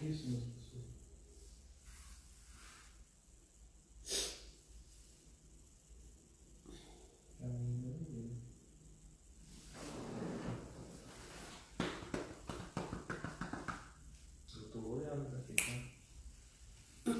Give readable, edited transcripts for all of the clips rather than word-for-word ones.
Isso mesmo, professor. Pra mim, não veio. Eu tô olhando aqui, tá?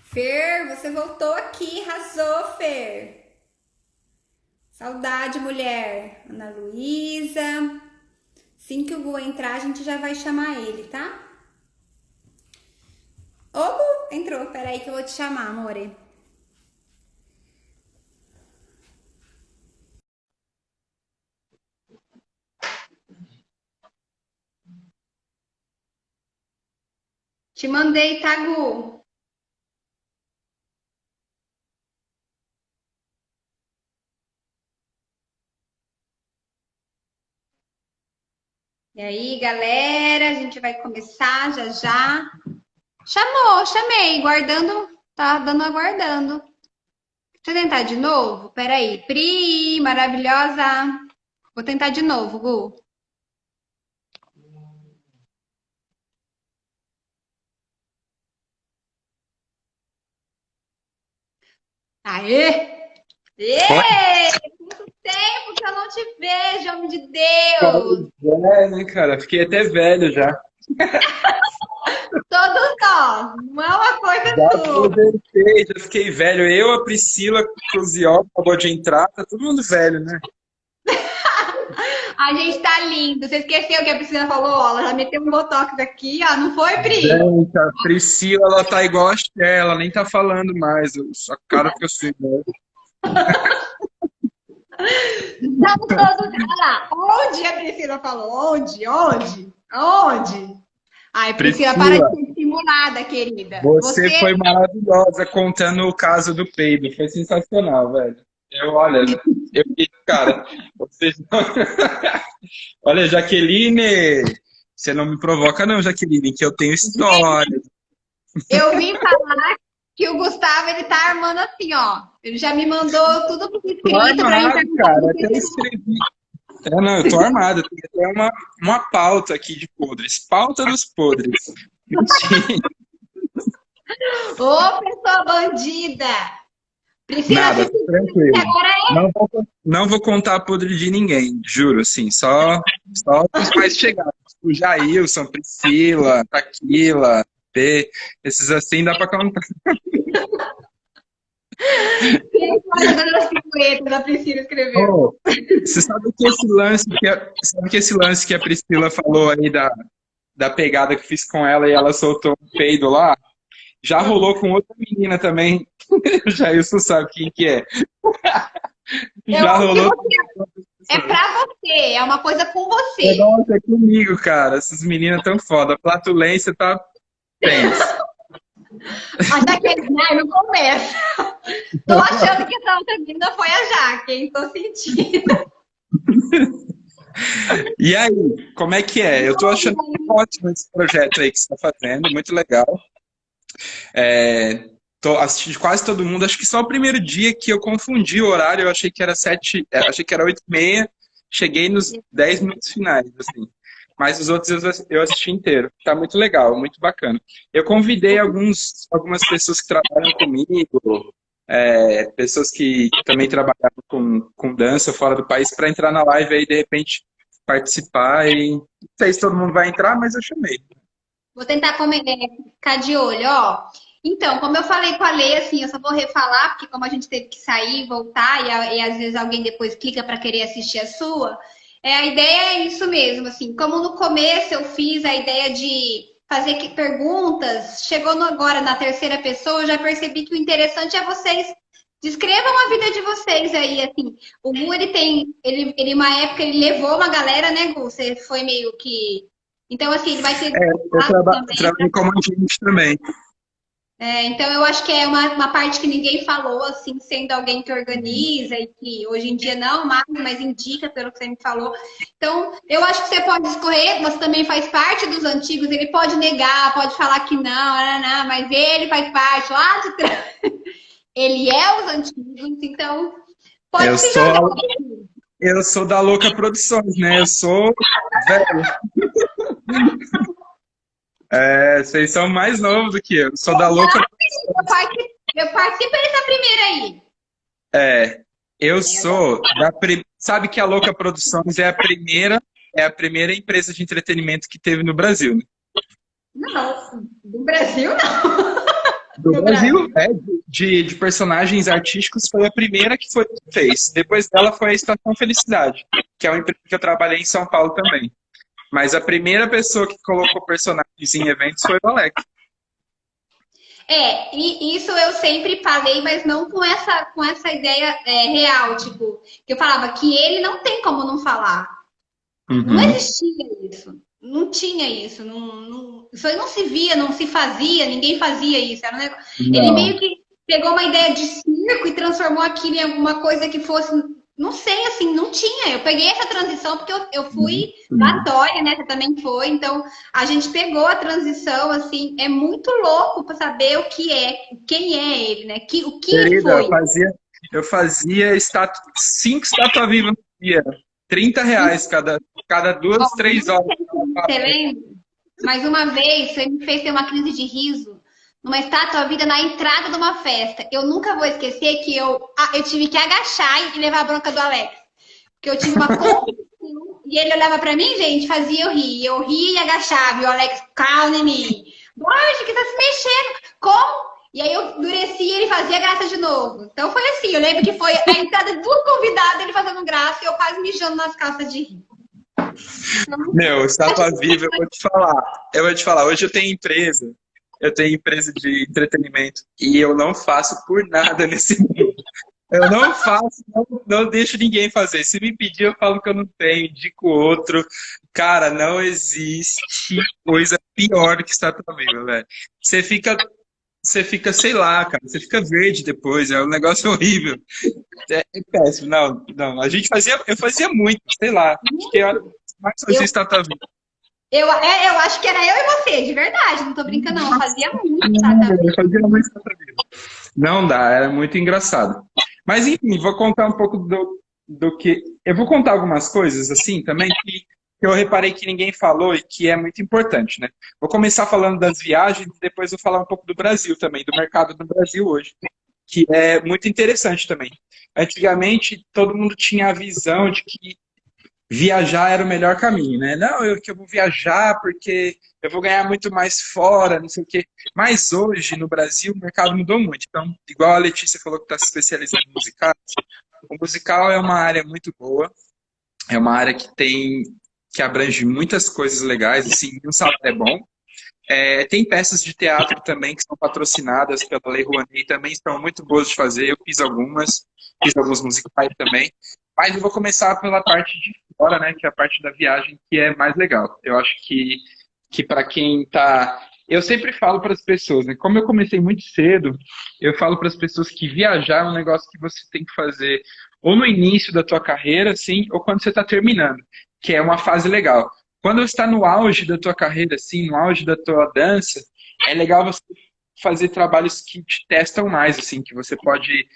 Fer, você voltou aqui, arrasou, Fer. Saudade, mulher. Ana Luísa. Assim que o Gu entrar, a gente já vai chamar ele, tá? Ô, Gu, entrou. Peraí que eu vou te chamar, amore. Te mandei, tá, Gu? E aí, galera, a gente vai começar já já. Chamou, chamei, guardando, tá dando aguardando. Deixa eu tentar de novo? Peraí. Pri, maravilhosa. Vou tentar de novo, Gu. Aê! Foi? Ê! Quanto tempo que eu não te vejo, homem de Pois Deus! é, né, cara? Fiquei até velho já. Todos nós, não é uma coisa Já sua. aposentei, já fiquei velho. Eu, a Priscila Cruziol, acabou de entrar, tá todo mundo velho, né? A gente tá lindo. Você esqueceu que a Priscila falou? Ó, ela já meteu um botox aqui, ó. Não foi, Pri? Gente, a Priscila, ela tá igual a Cher, ela nem tá falando mais. A cara fica assim, né? Estamos todos. Olha lá. Onde a Priscila falou? Onde? Onde? Onde? Ai, Priscila, para de Priscila, ser simulada, querida. você Você foi maravilhosa contando o caso do peido. Foi sensacional, velho. Olha, cara, vocês olha, Jaqueline, você não me provoca não, Jaqueline, que eu tenho história. Eu vim falar que o Gustavo, ele tá armando assim, ó. Ele já me mandou tudo por Tô escrito pra mim armado, perguntar cara, do até que. escrevi. Não, eu tô armado, tem até uma pauta aqui de podres. Pauta dos podres. Mentira, Ô, pessoa bandida! Priscila, nada, se tô que tranquilo. agora é. Não vou contar podre de ninguém, juro, assim, só os mais chegados. O Jailson, Priscila, Taquila, P, esses assim dá pra contar. Quem pode dar as piruetas a Priscila escreveu? Oh, você sabe que esse lance que a Priscila falou aí da pegada que fiz com ela e ela soltou um peido lá? Já rolou com outra menina também. O Jailson sabe quem que é. Eu Já acho que rolou com você outras é pessoas. pra você, é uma coisa com você. Nossa, é comigo, cara. Essas meninas tão foda. A flatulência tá tenso. A Jaqueline, ai, não começa. Tô achando que essa outra menina foi a Jaque, hein? Tô sentindo. E aí, como é que é? Eu tô achando ótimo esse projeto aí que você tá fazendo, muito legal. Tô assistindo quase todo mundo. Acho que só o primeiro dia que eu confundi o horário, eu achei que era 7, achei que era 8h30. Cheguei nos 10 minutos finais, assim. Mas os outros eu assisti inteiro. Tá muito legal, muito bacana. Eu convidei algumas pessoas que trabalham comigo, pessoas que também trabalhavam com dança fora do país, para entrar na live aí, de repente, participar. E não sei se todo mundo vai entrar, mas eu chamei. Vou tentar ficar de olho, ó. Então, como eu falei com a Lei, assim, eu só vou refalar, porque como a gente teve que sair e voltar, e às vezes alguém depois clica para querer assistir a sua, a ideia é isso mesmo, assim, como no começo eu fiz a ideia de fazer perguntas, chegou agora na terceira pessoa, eu já percebi que o interessante é vocês descrevam a vida de vocês aí, assim. O Gu, uma época, ele levou uma galera, né, Gu? Você foi meio que então, assim, ele vai ter Eu espaço também. trabalhei como agente também. Então, eu acho que é uma parte que ninguém falou, assim, sendo alguém que organiza e que hoje em dia não mais, mas indica pelo que você me falou. Então, eu acho que você pode escorrer, você também faz parte dos antigos, ele pode negar, pode falar que não, mas ele faz parte lá de trás. Ele é os antigos, então pode Eu se sou, jogar. eu sou da Louca Produções, né? Eu sou velho. Vocês são mais novos do que eu. Eu sou da Louca. Eu participei dessa primeira aí. Eu sou da. Sabe que a Louca Produções é a primeira empresa de entretenimento que teve no Brasil, né? Não, do Brasil não. Do Brasil, de personagens artísticos, foi a primeira que fez. Depois dela foi a Estação Felicidade, que é uma empresa que eu trabalhei em São Paulo também. Mas a primeira pessoa que colocou personagens em eventos foi o Alex. E isso eu sempre falei, mas não com essa ideia real, tipo, que eu falava que ele não tem como não falar. Não existia isso. Não tinha isso. Isso aí não se via, não se fazia, ninguém fazia isso. Era um negócio... Ele meio que pegou uma ideia de circo e transformou aquilo em alguma coisa que fosse. Não sei, assim, não tinha. Eu peguei essa transição porque eu fui da Tória, né? Você também foi. Então, a gente pegou a transição, assim, é muito louco para saber o que é, quem é ele, né? O que ele Querida, foi. eu fazia 5 estátuas vivas no dia. R$ 30 cada 2, 3 horas. Você lembra? Mas uma vez, você me fez ter uma crise de riso numa estátua vida na entrada de uma festa. Eu nunca vou esquecer que eu tive que agachar e levar a bronca do Alex. Porque eu tive uma competição e ele olhava pra mim, gente, fazia eu rir. Eu ria e agachava. E o Alex, calma em mim. Borja, que tá se mexendo. Como? E aí eu endureci e ele fazia graça de novo. Então foi assim, eu lembro que foi a entrada do convidado, ele fazendo graça e eu quase mijando nas calças de rir. Meu, estátua viva, eu vou te falar. Hoje eu tenho empresa de entretenimento e eu não faço por nada nesse mundo. Eu não faço, não deixo ninguém fazer. Se me pedir, eu falo que eu não tenho, indico outro. Cara, não existe coisa pior do que estátua viva, velho. Você fica, sei lá, cara, você fica verde depois, é um negócio horrível. É péssimo. Não. Eu fazia muito, sei lá. Acho que era mais fazia estátua viva. Eu acho que era eu e você, de verdade, não tô brincando, não. Eu fazia muito, tá? Eu fazia muito estátua viva. Não dá, era muito engraçado. Mas enfim, vou contar um pouco do que. Eu vou contar algumas coisas assim também que eu reparei que ninguém falou e que é muito importante, né? Vou começar falando das viagens e depois vou falar um pouco do Brasil também, do mercado do Brasil hoje, que é muito interessante também. Antigamente, todo mundo tinha a visão de que viajar era o melhor caminho, né? Não, eu vou viajar porque eu vou ganhar muito mais fora, não sei o quê. Mas hoje, no Brasil, o mercado mudou muito. Então, igual a Letícia falou que está se especializando em musicais, o musical é uma área muito boa, é uma área que abrange muitas coisas legais, assim, o salário é bom. Tem peças de teatro também que são patrocinadas pela Lei Rouanet, também são muito boas de fazer. Eu fiz alguns musicais também. Mas eu vou começar pela parte de fora, né, que é a parte da viagem, que é mais legal. Eu acho que para quem tá... Eu sempre falo para as pessoas, né, como eu comecei muito cedo, eu falo para as pessoas que viajar é um negócio que você tem que fazer ou no início da tua carreira, assim, ou quando você está terminando, que é uma fase legal. Quando você está no auge da tua carreira, assim, no auge da tua dança, é legal você fazer trabalhos que te testam mais, assim, que você pode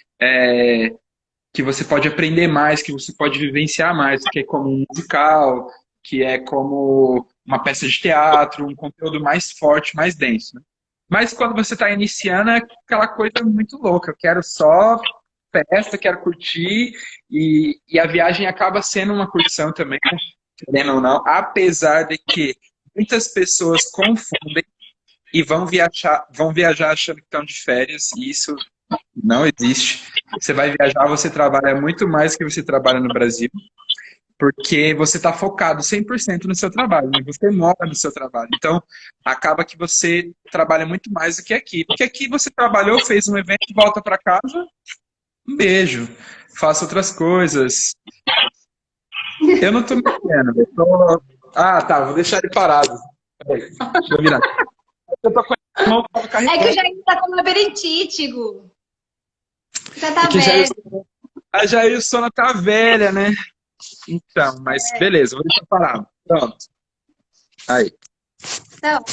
aprender mais, que você pode vivenciar mais, que é como um musical, que é como uma peça de teatro, um conteúdo mais forte, mais denso, né? Mas quando você está iniciando, é aquela coisa muito louca. Eu quero só festa, quero curtir, e a viagem acaba sendo uma curtição também, querendo ou não, apesar de que muitas pessoas confundem e vão viajar achando que estão de férias, e isso não existe. Você vai viajar, você trabalha muito mais do que você trabalha no Brasil, porque você está focado 100% no seu trabalho, né? Você mora no seu trabalho. Então, acaba que você trabalha muito mais do que aqui. Porque aqui você trabalhou, fez um evento, volta para casa, um beijo, faça outras coisas. Eu não estou mexendo. Ah, tá, vou deixar ele parado. Peraí, deixa eu virar. mão tava É que carregando. o Jair tá com labirintite, Gu. Já tá É que velho. a Jailson tá velha, né? Então, mas beleza, vou deixar parado. Pronto. Aí. Então,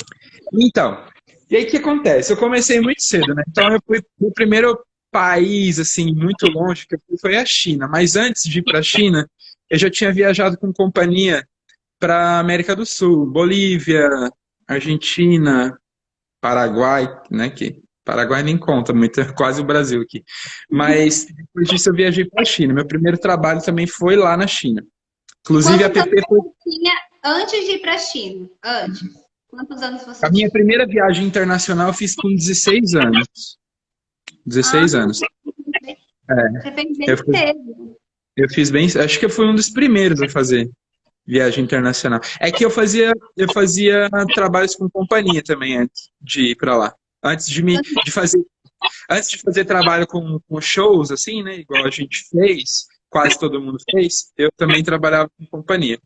Então, e aí o que acontece? Eu comecei muito cedo, né? Então eu fui o primeiro país, assim, muito longe que eu fui foi a China. Mas antes de ir para a China, eu já tinha viajado com companhia para América do Sul, Bolívia, Argentina, Paraguai, né? Que Paraguai nem conta muito, é quase o Brasil aqui. Mas depois disso eu viajei para a China. Meu primeiro trabalho também foi lá na China. Inclusive a quantos anos PP foi você tinha antes de ir pra China? Antes. Quantos anos você a minha tinha? primeira viagem internacional, eu fiz com 16 anos. Ah, 16 anos. É, você fez eu, bem fui- cedo. eu fiz bem, acho que eu fui um dos primeiros a fazer viagem internacional. É que eu fazia trabalhos com companhia também antes de ir para lá. Antes antes de fazer trabalho com shows, assim, né? Igual a gente fez, quase todo mundo fez, eu também trabalhava com companhia.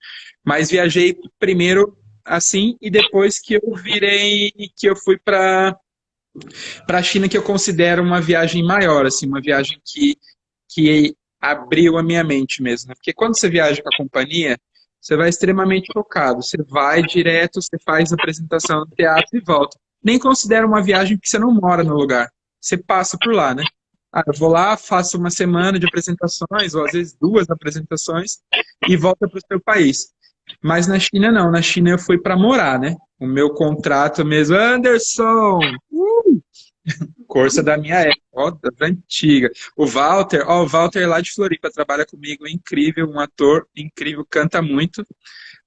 Mas viajei primeiro assim e depois que eu virei, que eu fui para a China, que eu considero uma viagem maior, assim, uma viagem que abriu a minha mente mesmo, né? Porque quando você viaja com a companhia, você vai extremamente focado, você vai direto, você faz a apresentação no teatro e volta. Nem considera uma viagem porque você não mora no lugar, você passa por lá, né? Ah, eu vou lá, faço uma semana de apresentações, ou às vezes duas apresentações, e volta para o seu país. Mas na China não, na China eu fui para morar, né? O meu contrato mesmo, Anderson, Corsa da minha época, ó, da antiga. O Walter lá de Floripa trabalha comigo, incrível, um ator incrível, canta muito,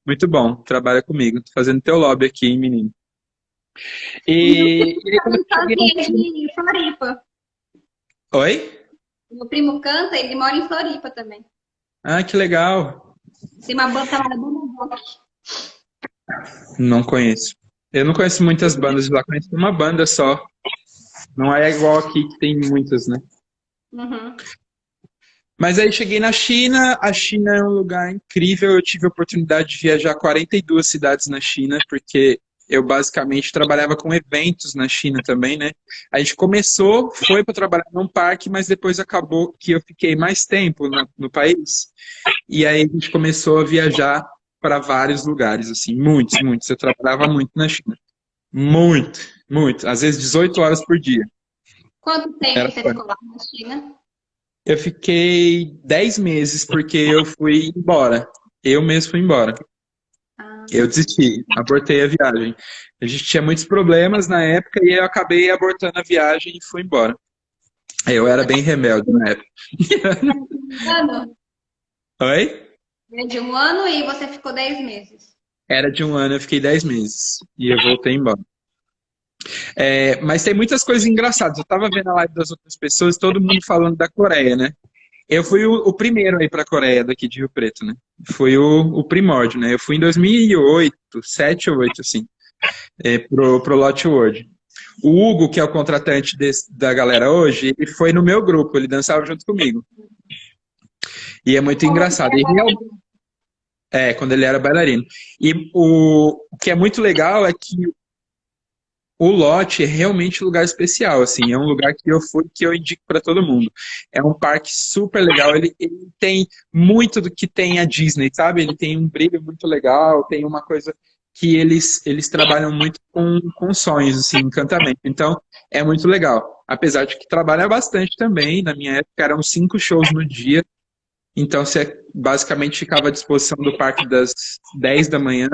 muito bom, trabalha comigo. Tô fazendo teu lobby aqui, hein, menino. Meu E primo aí, quando também eu cheguei na fazia China... de Floripa. Oi? Meu primo canta, ele mora em Floripa também. Ah, que legal. Tem uma banda chamada Bunda Rock. Não conheço. Eu não conheço muitas bandas de lá, conheço uma banda só. Não é igual aqui, que tem muitas, né? Uhum. Mas aí cheguei na China, a China é um lugar incrível, eu tive a oportunidade de viajar 42 cidades na China, porque eu basicamente trabalhava com eventos na China também, né? A gente começou, foi para trabalhar num parque, mas depois acabou que eu fiquei mais tempo no país, e aí a gente começou a viajar para vários lugares, assim, muitos, muitos. Eu trabalhava muito na China, muito, muito, às vezes 18 horas por dia. Quanto tempo Era você ficou lá na China? Eu fiquei 10 meses porque eu fui embora. Eu mesmo fui embora. Ah, Eu desisti, abortei a viagem. A gente tinha muitos problemas na época e eu acabei abortando a viagem e fui embora. Eu era bem rebelde na época. um ano? Oi? É de um ano e você ficou 10 meses. Era de um ano, eu fiquei 10 meses. E eu voltei embora. É, mas tem muitas coisas engraçadas. Eu tava vendo a live das outras pessoas, todo mundo falando da Coreia, né? Eu fui o primeiro aí para a Coreia, daqui de Rio Preto, né? Foi o primórdio, né? Eu fui em 2008, 7 ou 8, assim, pro Lotte World. O Hugo, que é o contratante da galera hoje, ele foi no meu grupo, ele dançava junto comigo. E é muito engraçado. Quando ele era bailarino. E o que é muito legal é que o Lotte é realmente um lugar especial, assim, é um lugar que eu fui que eu indico para todo mundo. É um parque super legal, ele tem muito do que tem a Disney, sabe? Ele tem um brilho muito legal, tem uma coisa que eles trabalham muito com sonhos, assim, encantamento. Então, é muito legal. Apesar de que trabalha bastante também, na minha época eram 5 shows no dia, então você basicamente ficava à disposição do parque das 10 da manhã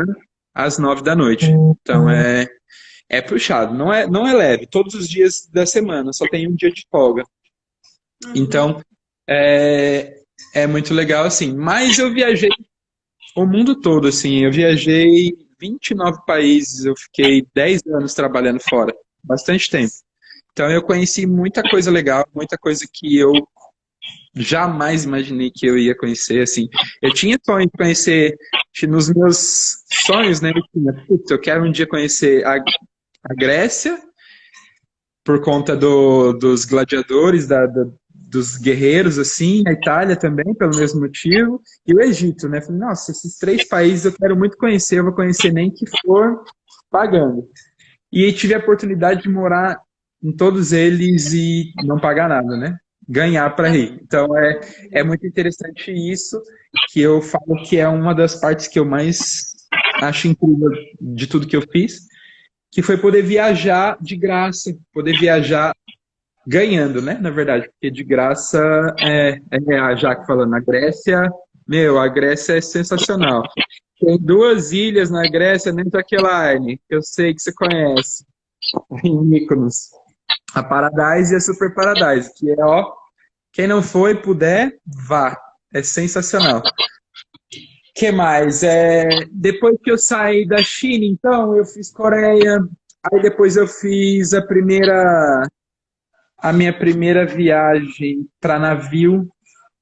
às 9 da noite. Então, é puxado, não é leve. Todos os dias da semana, só tem um dia de folga. Então, é muito legal, assim. Mas eu viajei o mundo todo, assim. Eu viajei 29 países, eu fiquei 10 anos trabalhando fora. Bastante tempo. Então, eu conheci muita coisa legal, muita coisa que eu jamais imaginei que eu ia conhecer, assim. Eu tinha sonho de conhecer, nos meus sonhos, né? Eu quero um dia conhecer a Grécia, por conta dos gladiadores, dos guerreiros, assim, a Itália também, pelo mesmo motivo, e o Egito, né? Falei, nossa, esses 3 países eu quero muito conhecer, eu vou conhecer nem que for pagando. E tive a oportunidade de morar em todos eles e não pagar nada, né? Ganhar para rir. Então é muito interessante isso, que eu falo que é uma das partes que eu mais acho incrível de tudo que eu fiz, que foi poder viajar de graça, poder viajar ganhando, né? Na verdade, porque de graça é a Jaque falando, a Grécia, a Grécia é sensacional. Tem 2 ilhas na Grécia, dentro daquela que eu sei que você conhece, em Mykonos. A Paradise e a Super Paradise, que é, ó, quem não foi, puder, vá. É sensacional. Que mais? Depois que eu saí da China, então, eu fiz Coreia, aí depois eu fiz a minha primeira viagem para navio,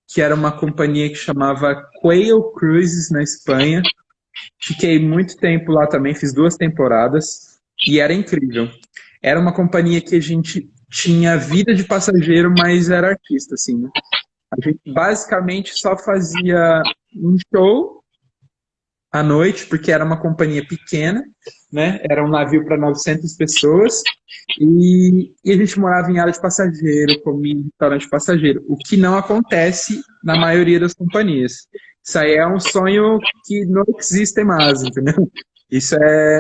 que era uma companhia que chamava Quail Cruises, na Espanha. Fiquei muito tempo lá também, fiz 2 temporadas, e era incrível. Era uma companhia que a gente tinha vida de passageiro, mas era artista, assim, né? A gente basicamente só fazia um show à noite, porque era uma companhia pequena, né? Era um navio para 900 pessoas, e a gente morava em área de passageiro, comia em restaurante de passageiro, o que não acontece na maioria das companhias. Isso aí é um sonho que não existe mais, entendeu? Isso é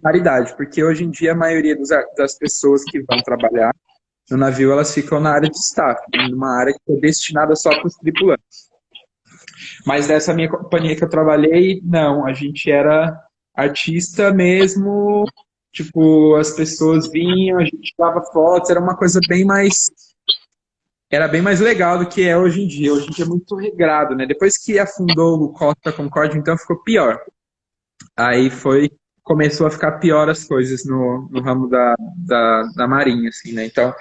raridade, porque hoje em dia a maioria das pessoas que vão trabalhar no navio, elas ficam na área de staff, numa área que é destinada só para os tripulantes. Mas dessa minha companhia que eu trabalhei, não, a gente era artista mesmo, tipo, as pessoas vinham, a gente tirava fotos, era uma coisa era bem mais legal do que é hoje em dia. Hoje em dia é muito regrado, né? Depois que afundou o Costa Concórdia, então ficou pior. Aí começou a ficar pior as coisas no ramo da Marinha, assim, né? Então,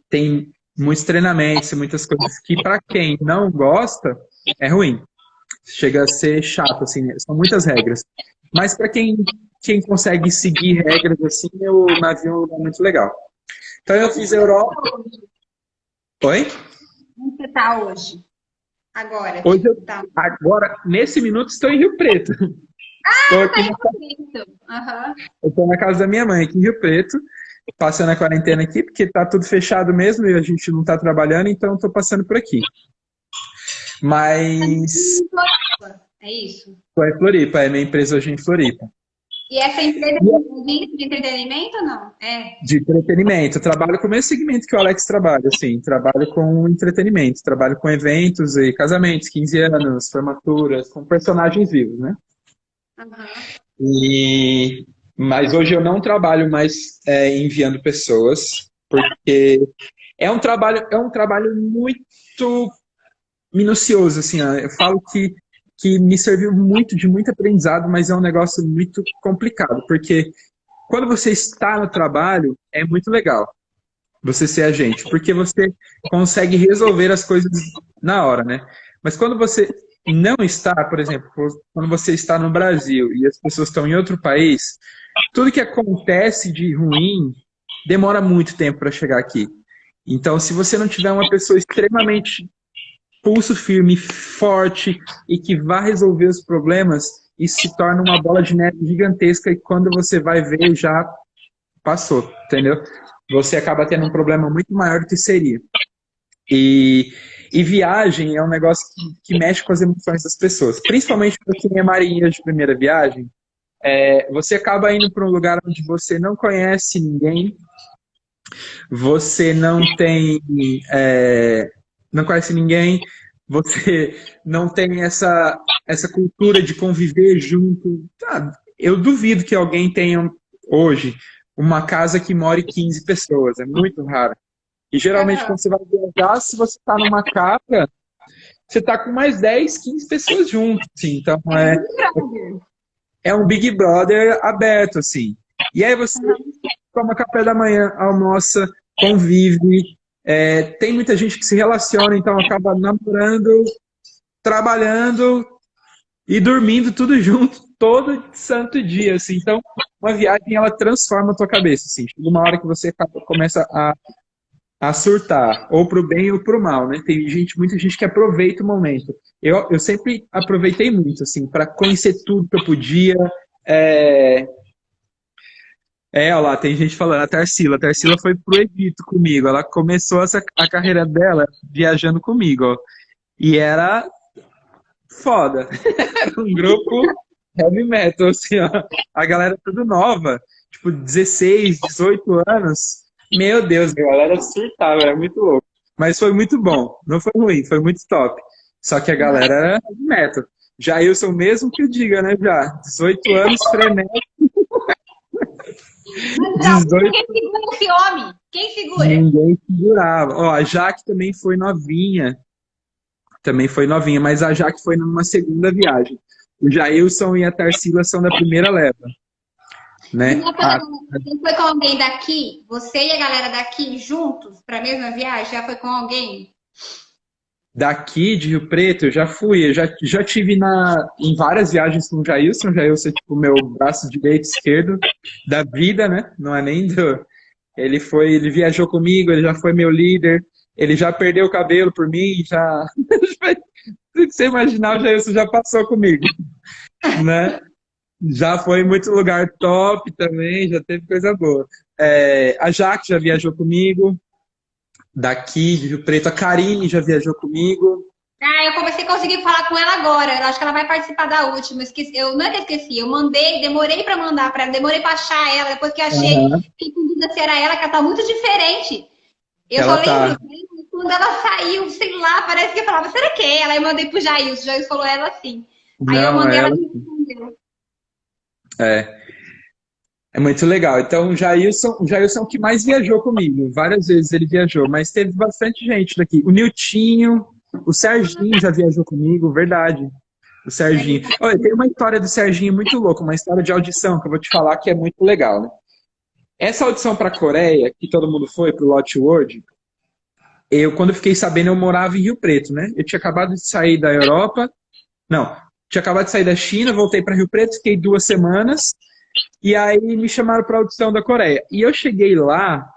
tem muitos treinamentos, muitas coisas que, para quem não gosta, é ruim. Chega a ser chato, assim, né? São muitas regras. Mas para quem consegue seguir regras assim, o navio é muito legal. Então eu fiz Europa. Oi? Onde você está hoje? Agora. Hoje Tá. agora, nesse minuto, estou em Rio Preto. Tá em Rio Preto. Uhum. Eu estou na casa da minha mãe aqui em Rio Preto, passando a quarentena aqui, porque tá tudo fechado mesmo e a gente não está trabalhando, então estou passando por aqui. Mas... É isso? Estou em Floripa, é minha empresa hoje em Floripa. E essa empresa de entretenimento ou não? De entretenimento. Eu trabalho com o mesmo segmento que o Alex trabalha, assim. Trabalho com entretenimento, trabalho com eventos e casamentos, 15 anos, formaturas, com personagens vivos, né? Uhum. Mas hoje eu não trabalho mais enviando pessoas, porque é um trabalho muito minucioso, assim. Eu falo que me serviu de muito aprendizado, mas é um negócio muito complicado, porque quando você está no trabalho, é muito legal você ser agente, porque você consegue resolver as coisas na hora, né? Mas quando você não está, por exemplo, quando você está no Brasil e as pessoas estão em outro país, tudo que acontece de ruim demora muito tempo para chegar aqui. Então, se você não tiver uma pessoa extremamente pulso firme, forte e que vá resolver os problemas, isso se torna uma bola de neve gigantesca e quando você vai ver, já passou, entendeu? Você acaba tendo um problema muito maior do que seria. E viagem é um negócio que mexe com as emoções das pessoas, principalmente para quem é marinheiro de primeira viagem. Você acaba indo para um lugar onde você não conhece ninguém, você não conhece ninguém, você não tem essa cultura de conviver junto. Eu duvido que alguém tenha hoje uma casa que more 15 pessoas, é muito raro. E geralmente quando você vai viajar, se você está numa casa, você está com mais 10, 15 pessoas juntos, assim. Então é um Big Brother aberto, assim. E aí você toma café da manhã, almoça, convive. Tem muita gente que se relaciona, então acaba namorando, trabalhando e dormindo tudo junto, todo santo dia, assim. Então, uma viagem, ela transforma a tua cabeça, assim. Chega uma hora que você começa a surtar, ou pro bem ou pro mal, né? Tem muita gente que aproveita o momento. Eu sempre aproveitei muito, assim, para conhecer tudo que eu podia, Olha lá, tem gente falando, a Tarsila. A Tarsila foi pro Egito comigo. Ela começou a carreira dela viajando comigo, ó. E era foda. Era um grupo heavy metal, assim, ó. A galera tudo nova, tipo, 16, 18 anos. Meu Deus, a galera surtava, era muito louco. Mas foi muito bom. Não foi ruim, foi muito top. Só que a galera era heavy metal. Jailson mesmo que eu diga, né, já. 18 anos, frenético. Não, 18, quem segura esse homem? Quem segura? ninguém segurava. Ó, a Jaque também foi novinha. Também foi novinha, mas a Jaque foi numa segunda viagem. O Jailson e a Tarsila são da primeira leva, né? Você foi com alguém daqui? Você e a galera daqui juntos para a mesma viagem? Já foi com alguém? Daqui de Rio Preto, eu já fui. Eu já tive em várias viagens com o Jailson. O Jailson é tipo o meu braço direito e esquerdo da vida, né? Não é nem do... ele viajou comigo, ele já foi meu líder. Ele já perdeu o cabelo por mim, já... Tudo que você imaginar, o Jailson já passou comigo, né? Já foi em muito lugar top também, já teve coisa boa. A Jaque já viajou comigo, daqui de Rio Preto. A Karine já viajou comigo. Ah, eu consegui falar com ela agora. Eu acho que ela vai participar da última. Eu não é que eu esqueci. Eu mandei, demorei para mandar para ela, demorei para achar ela. Depois que eu achei, fiquei com dúvida se era ela, que ela tá muito diferente. Eu Ela só tá. lembro quando ela saiu, sei lá, parece que eu falava, será que é ela? Aí eu mandei pro Jailson. O Jailson falou ela sim. Aí eu Não, mandei ela ela. me respondeu. É muito legal. Então, o Jailson é o que mais viajou comigo. Várias vezes ele viajou, mas teve bastante gente daqui. O Niltinho, o Serginho já viajou comigo, verdade. O Serginho. Olha, tem uma história do Serginho muito louca, uma história de audição que eu vou te falar que é muito legal, né? Essa audição para a Coreia, que todo mundo foi, para o Lotte World, quando eu fiquei sabendo, eu morava em Rio Preto, né? Eu tinha acabado de sair da Europa, não, tinha acabado de sair da China, voltei para Rio Preto, fiquei 2 semanas, e aí me chamaram para a audição da Coreia. E eu cheguei lá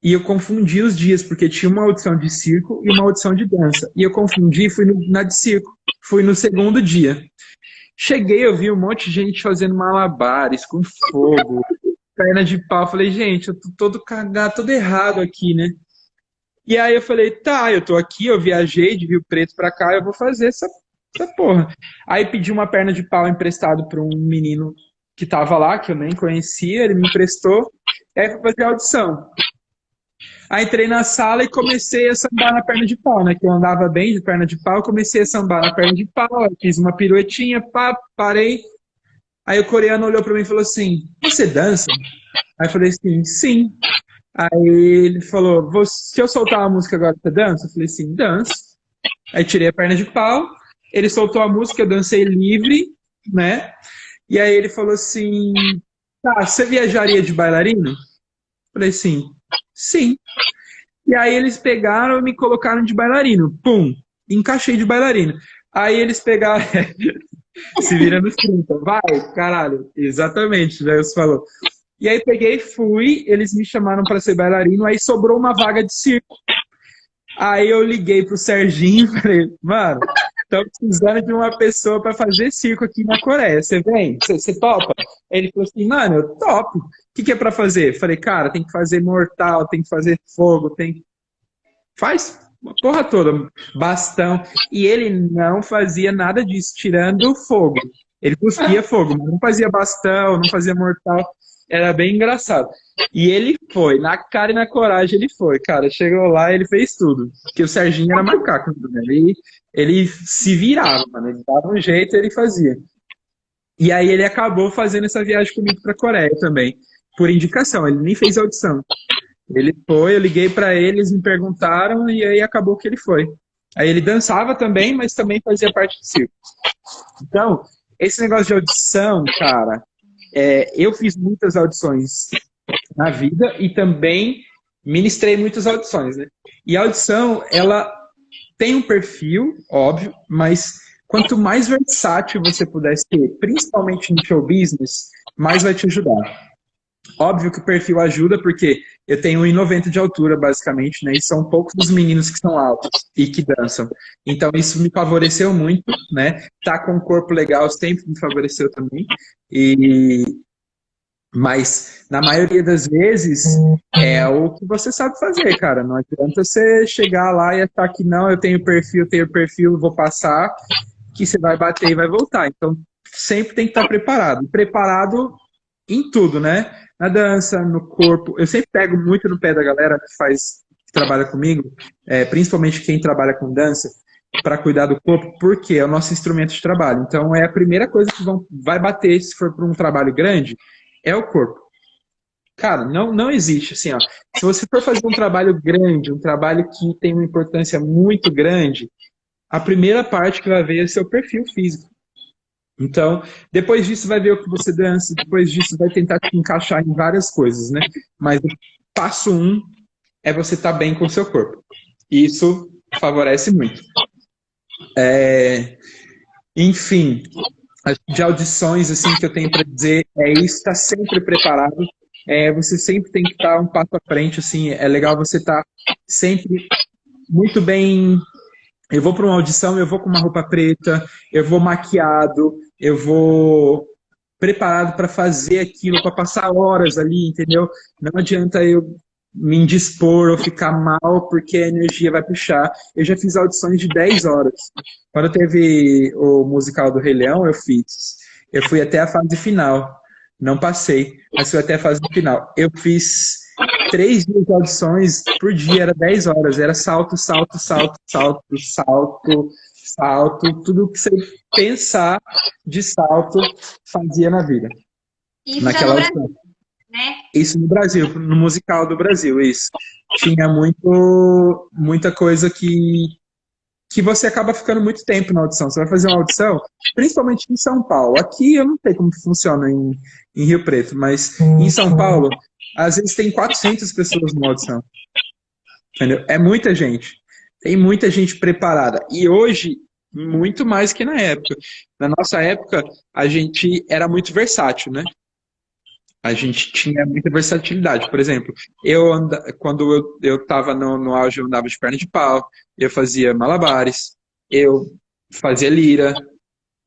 e eu confundi os dias, porque tinha uma audição de circo e uma audição de dança. E eu confundi e fui na de circo. Fui no segundo dia. Cheguei, eu vi um monte de gente fazendo malabares com fogo, perna de pau. Falei, gente, eu tô todo cagado, todo errado aqui, né? E aí eu falei, tá, eu tô aqui, eu viajei de Rio Preto pra cá, eu vou fazer essa porra. Aí pedi uma perna de pau emprestado pra um menino que tava lá, que eu nem conhecia, ele me emprestou, e aí fui fazer a audição. Aí entrei na sala e comecei a sambar na perna de pau, né? Que eu andava bem de perna de pau, comecei a sambar na perna de pau, fiz uma piruetinha, pá, parei. Aí o coreano olhou pra mim e falou assim, você dança? Aí eu falei assim, sim. Aí ele falou, se eu soltar a música agora, você dança? Eu falei assim, danço. Aí tirei a perna de pau, ele soltou a música, eu dancei livre, né? E aí ele falou assim, tá, você viajaria de bailarino? Eu falei assim, sim. E aí eles pegaram e me colocaram de bailarino. Pum, encaixei de bailarino. Aí eles pegaram, se vira nos 30, vai, caralho, exatamente, já você falou. E aí peguei, fui, eles me chamaram para ser bailarino, aí sobrou uma vaga de circo. Aí eu liguei pro Serginho e falei, mano, estamos precisando de uma pessoa para fazer circo aqui na Coreia. Você vem? Você topa? Ele falou assim, mano, eu topo. O que é para fazer? Falei, cara, tem que fazer mortal, tem que fazer fogo, tem... Faz uma porra toda, bastão. E ele não fazia nada disso, tirando fogo. Ele cuspia fogo, mas não fazia bastão, não fazia mortal. Era bem engraçado. E ele foi, na cara e na coragem ele foi, cara. Chegou lá e ele fez tudo. Porque o Serginho era macaco, né? Ele se virava, mano. Ele dava um jeito e ele fazia. E aí ele acabou fazendo essa viagem comigo pra Coreia também. Por indicação, ele nem fez audição. Ele foi, eu liguei pra ele, eles me perguntaram e aí acabou que ele foi. Aí ele dançava também, mas também fazia parte do circo. Então, esse negócio de audição, cara, eu fiz muitas audições na vida e também ministrei muitas audições, né? E a audição, ela tem um perfil, óbvio, mas quanto mais versátil você puder ser, principalmente no show business, mais vai te ajudar. Óbvio que o perfil ajuda, porque eu tenho 1,90 de altura, basicamente, né? E são poucos dos meninos que são altos e que dançam. Então, isso me favoreceu muito, né? Tá com um corpo legal sempre me favoreceu também. E Mas, na maioria das vezes, é o que você sabe fazer, cara. Não adianta você chegar lá e achar que não, eu tenho perfil, vou passar, que você vai bater e vai voltar. Então, sempre tem que estar preparado. Preparado em tudo, né? Na dança, no corpo. Eu sempre pego muito no pé da galera que trabalha comigo, principalmente quem trabalha com dança, para cuidar do corpo, porque é o nosso instrumento de trabalho. Então, é a primeira coisa que vai bater se for para um trabalho grande, é o corpo. Cara, não existe, assim, ó. Se você for fazer um trabalho grande, um trabalho que tem uma importância muito grande, a primeira parte que vai ver é o seu perfil físico. Então, depois disso vai ver o que você dança, depois disso vai tentar te encaixar em várias coisas, né? Mas o passo 1 é você estar bem com o seu corpo. E isso favorece muito. Enfim, de audições assim que eu tenho para dizer é isso, estar sempre preparado. Você sempre tem que estar um passo à frente, assim, é legal você estar sempre muito bem. Eu vou para uma audição, eu vou com uma roupa preta, eu vou maquiado, eu vou preparado para fazer aquilo, para passar horas ali, entendeu? Não adianta eu me indispor ou ficar mal porque a energia vai puxar. Eu já fiz audições de 10 horas. Quando teve o musical do Rei Leão, eu fui até a fase final. Não passei, mas fui até a fase final. Eu fiz 3 dias de audições por dia, era 10 horas. Era salto, salto, salto, salto, salto, salto. Tudo que você pensar de salto fazia na vida. Isso naquela já no audição. Brasil, né? Isso no Brasil, no musical do Brasil, isso. Tinha muita coisa que você acaba ficando muito tempo na audição. Você vai fazer uma audição, principalmente em São Paulo. Aqui eu não sei como que funciona em Rio Preto, mas em São Paulo, às vezes tem 400 pessoas numa audição. Entendeu? É muita gente. Tem muita gente preparada. E hoje, muito mais que na época. Na nossa época, a gente era muito versátil, né? A gente tinha muita versatilidade. Por exemplo, quando eu estava no auge, eu andava de perna de pau, eu fazia malabares, eu fazia lira,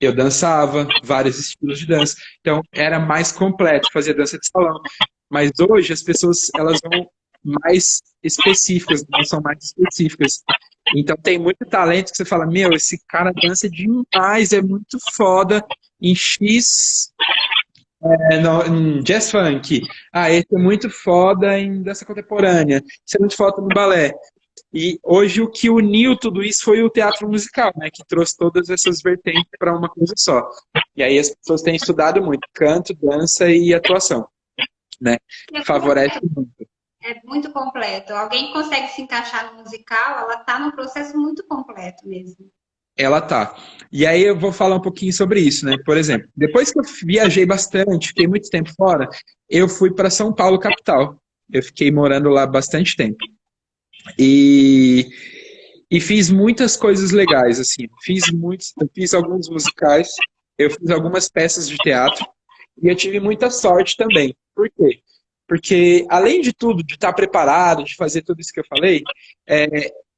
eu dançava, vários estilos de dança. Então, era mais completo, fazia dança de salão. Mas hoje, as pessoas, elas vão mais específicas, não são mais específicas. Então, tem muito talento que você fala, meu, esse cara dança demais, é muito foda em X... em jazz funk. Esse é muito foda em dança contemporânea. Esse é muito foda no balé. E hoje o que uniu tudo isso foi o teatro musical, né? Que trouxe todas essas vertentes para uma coisa só. E aí as pessoas têm estudado muito canto, dança e atuação, né? Favorece muito. É muito completo. Alguém que consegue se encaixar no musical, ela está num processo muito completo mesmo. Ela tá. E aí eu vou falar um pouquinho sobre isso, né? Por exemplo, depois que eu viajei bastante, fiquei muito tempo fora, eu fui para São Paulo, capital. Eu fiquei morando lá bastante tempo. E fiz muitas coisas legais, assim. Eu fiz alguns musicais, eu fiz algumas peças de teatro, e eu tive muita sorte também. Por quê? Porque, além de tudo, de estar preparado, de fazer tudo isso que eu falei,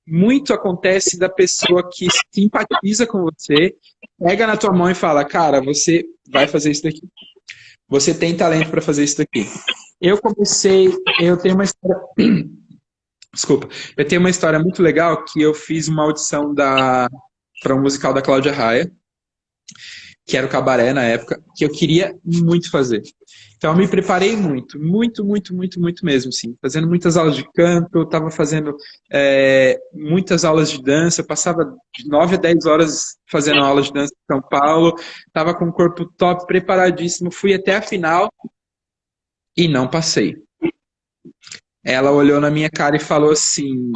muito acontece da pessoa que simpatiza com você, pega na tua mão e fala, cara, você vai fazer isso daqui. Você tem talento para fazer isso daqui. Eu tenho uma história... Desculpa. Eu tenho uma história muito legal que eu fiz uma audição para um musical da Cláudia Raia, que era o Cabaré na época, que eu queria muito fazer. Então, eu me preparei muito, muito, muito, muito, muito mesmo, sim. Fazendo muitas aulas de canto, eu estava fazendo muitas aulas de dança, eu passava de 9 a 10 horas fazendo aulas de dança em São Paulo, estava com o corpo top, preparadíssimo, fui até a final e não passei. Ela olhou na minha cara e falou assim,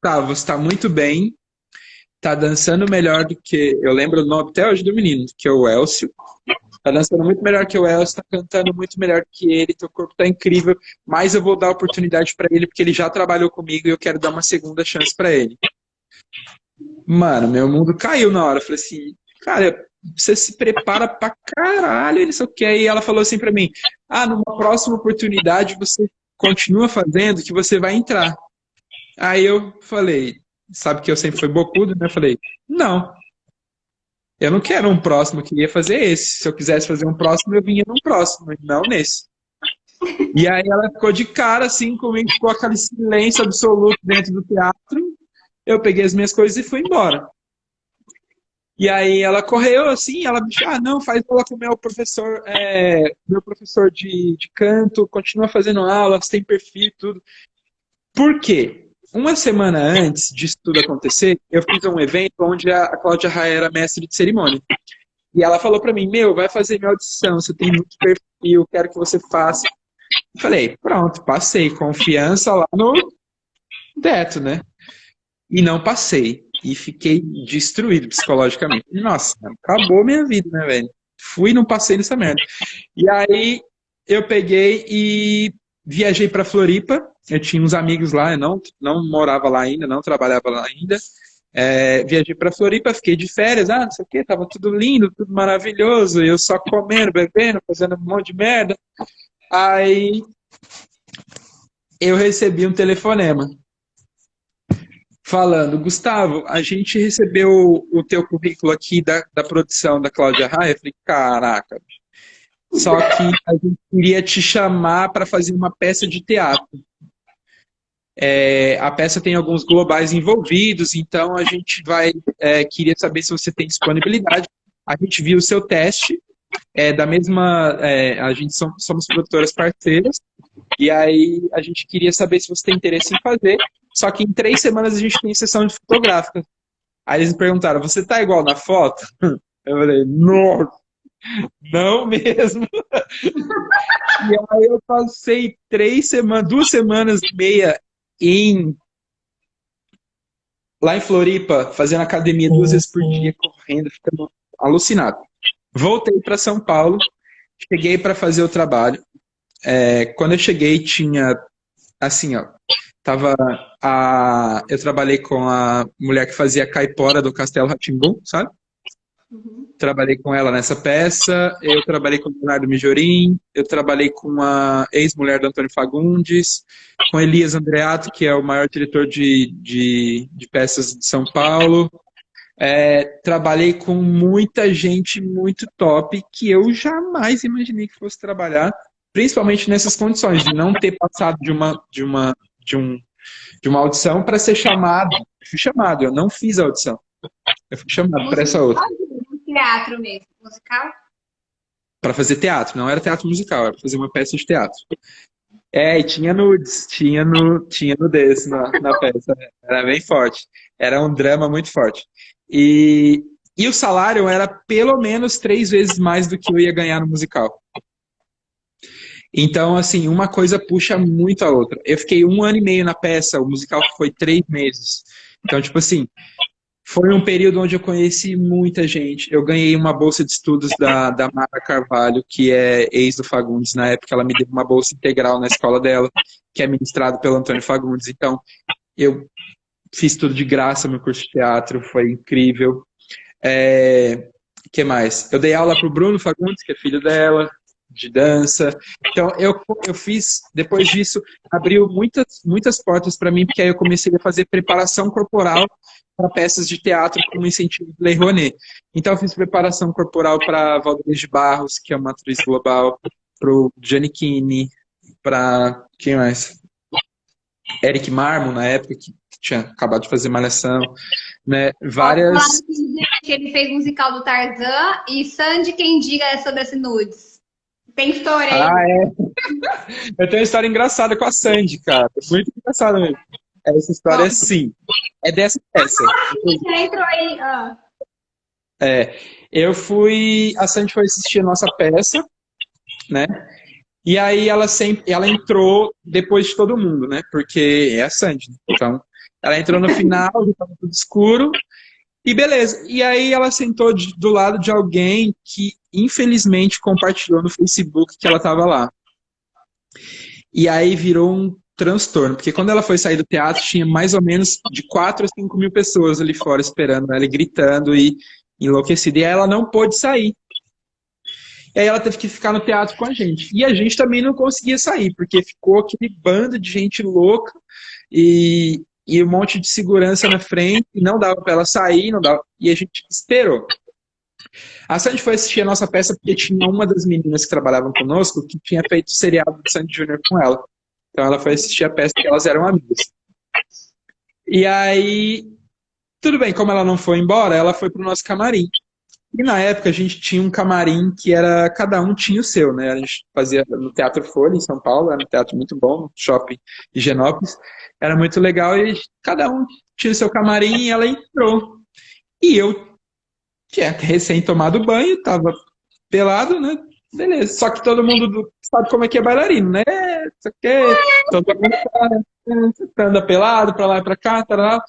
tá, você está muito bem, tá dançando melhor do que... Eu lembro o nome até hoje do menino, que é o Elcio. Tá dançando muito melhor que o Elcio, tá cantando muito melhor que ele, teu corpo tá incrível, mas eu vou dar oportunidade pra ele porque ele já trabalhou comigo e eu quero dar uma segunda chance pra ele. Mano, meu mundo caiu na hora. Eu falei assim, cara, você se prepara pra caralho, ele só quer. E ela falou assim pra mim, numa próxima oportunidade você continua fazendo que você vai entrar. Aí eu falei, sabe que eu sempre fui bocudo, né? Eu falei, não. Eu não quero um próximo, eu queria fazer esse. Se eu quisesse fazer um próximo, eu vinha num próximo, não nesse. E aí ela ficou de cara, assim, comigo, ficou aquele silêncio absoluto dentro do teatro. Eu peguei as minhas coisas e fui embora. E aí ela correu assim, ela me disse, não, faz aula com o meu professor de canto, continua fazendo aulas, tem perfil e tudo. Por quê? Uma semana antes disso tudo acontecer, eu fiz um evento onde a Cláudia Raia era mestre de cerimônia. E ela falou pra mim, vai fazer minha audição, você tem muito perfil, quero que você faça. Eu falei, pronto, passei, confiança lá no teto, né? E não passei. E fiquei destruído psicologicamente. Nossa, acabou minha vida, né, velho? Fui e não passei nessa merda. E aí eu peguei e viajei pra Floripa. Eu tinha uns amigos lá, eu não morava lá ainda, não trabalhava lá ainda. Viajei pra Floripa, fiquei de férias, não sei o que, tava tudo lindo, tudo maravilhoso. Eu só comendo, bebendo, fazendo um monte de merda. Aí eu recebi um telefonema falando, Gustavo, a gente recebeu o teu currículo aqui da produção da Cláudia Raia. Eu falei, caraca, só que a gente queria te chamar para fazer uma peça de teatro. A peça tem alguns globais envolvidos, então a gente queria saber se você tem disponibilidade. A gente viu o seu teste, a gente somos produtoras parceiras, e aí a gente queria saber se você tem interesse em fazer. Só que em 3 semanas a gente tem sessão de fotográfica. Aí eles me perguntaram, você tá igual na foto? Eu falei, não mesmo. E aí eu passei 2 semanas e meia lá em Floripa, fazendo academia 2 vezes por dia, correndo, ficando alucinado. Voltei para São Paulo, cheguei para fazer o trabalho. Quando eu cheguei, tinha, assim, ó, eu trabalhei com a mulher que fazia a caipora do Castelo Rá-Tim-Bum, sabe? Uhum. Trabalhei com ela nessa peça, eu trabalhei com o Leonardo Mijorim, eu trabalhei com a ex-mulher do Antônio Fagundes, com Elias Andreato, que é o maior diretor de peças de São Paulo. Trabalhei com muita gente muito top que eu jamais imaginei que fosse trabalhar, principalmente nessas condições, de não ter passado de uma audição para ser chamado. Eu fui chamado, eu não fiz a audição. Eu fui chamado para essa outra. Teatro mesmo, musical? Para fazer teatro, não era teatro musical, era pra fazer uma peça de teatro. E tinha nudes, tinha nudez na peça, era bem forte. Era um drama muito forte. E o salário era pelo menos 3 vezes mais do que eu ia ganhar no musical. Então, assim, uma coisa puxa muito a outra. Eu fiquei 1 ano e meio na peça, o musical foi 3 meses. Então, tipo assim, foi um período onde eu conheci muita gente. Eu ganhei uma bolsa de estudos da Mara Carvalho, que é ex do Fagundes. Na época, ela me deu uma bolsa integral na escola dela, que é ministrado pelo Antônio Fagundes. Então, eu fiz tudo de graça, meu curso de teatro, foi incrível. Que mais? Eu dei aula pro Bruno Fagundes, que é filho dela, de dança. Então, eu fiz, depois disso, abriu muitas portas para mim, porque aí eu comecei a fazer preparação corporal para peças de teatro com incentivo de Lei Rouanet. Então, eu fiz preparação corporal para Valdez de Barros, que é uma atriz global, para o Giannichini, para quem mais? Eric Marmo, na época, que tinha acabado de fazer Malhação, né? Várias... Que ele fez musical do Tarzan e Sandy quem diga sobre esse nudes. Tem história aí? Eu tenho uma história engraçada com a Sandy, cara. Muito engraçada mesmo. Essa história, sim. É dessa peça. Você entrou aí. A Sandy foi assistir a nossa peça, né? E aí ela entrou depois de todo mundo, né? Porque é a Sandy. Né? Então, ela entrou no final, já estava tudo escuro. E beleza. E aí ela sentou do lado de alguém que, infelizmente, compartilhou no Facebook que ela estava lá. E aí virou um transtorno, porque quando ela foi sair do teatro, tinha mais ou menos de 4 a 5 mil pessoas ali fora esperando ela, gritando e enlouquecida. E aí ela não pôde sair. E aí ela teve que ficar no teatro com a gente. E a gente também não conseguia sair, porque ficou aquele bando de gente louca e um monte de segurança na frente, e não dava para ela sair, não dava. E a gente esperou. A Sandy foi assistir a nossa peça porque tinha uma das meninas que trabalhavam conosco que tinha feito o seriado de Sandy Júnior com ela. Então ela foi assistir a peça porque elas eram amigas. E aí, tudo bem, como ela não foi embora, ela foi pro nosso camarim. E na época a gente tinha um camarim que era, cada um tinha o seu, né? A gente fazia no Teatro Folha, em São Paulo, era um teatro muito bom, no shopping de Higienópolis. Era muito legal e cada um tinha o seu camarim e ela entrou. E eu tinha recém tomado banho, tava pelado, né? Beleza. Só que todo mundo sabe como é que é bailarino, né? Isso aqui, todo mundo anda pelado pra lá e pra cá, tará.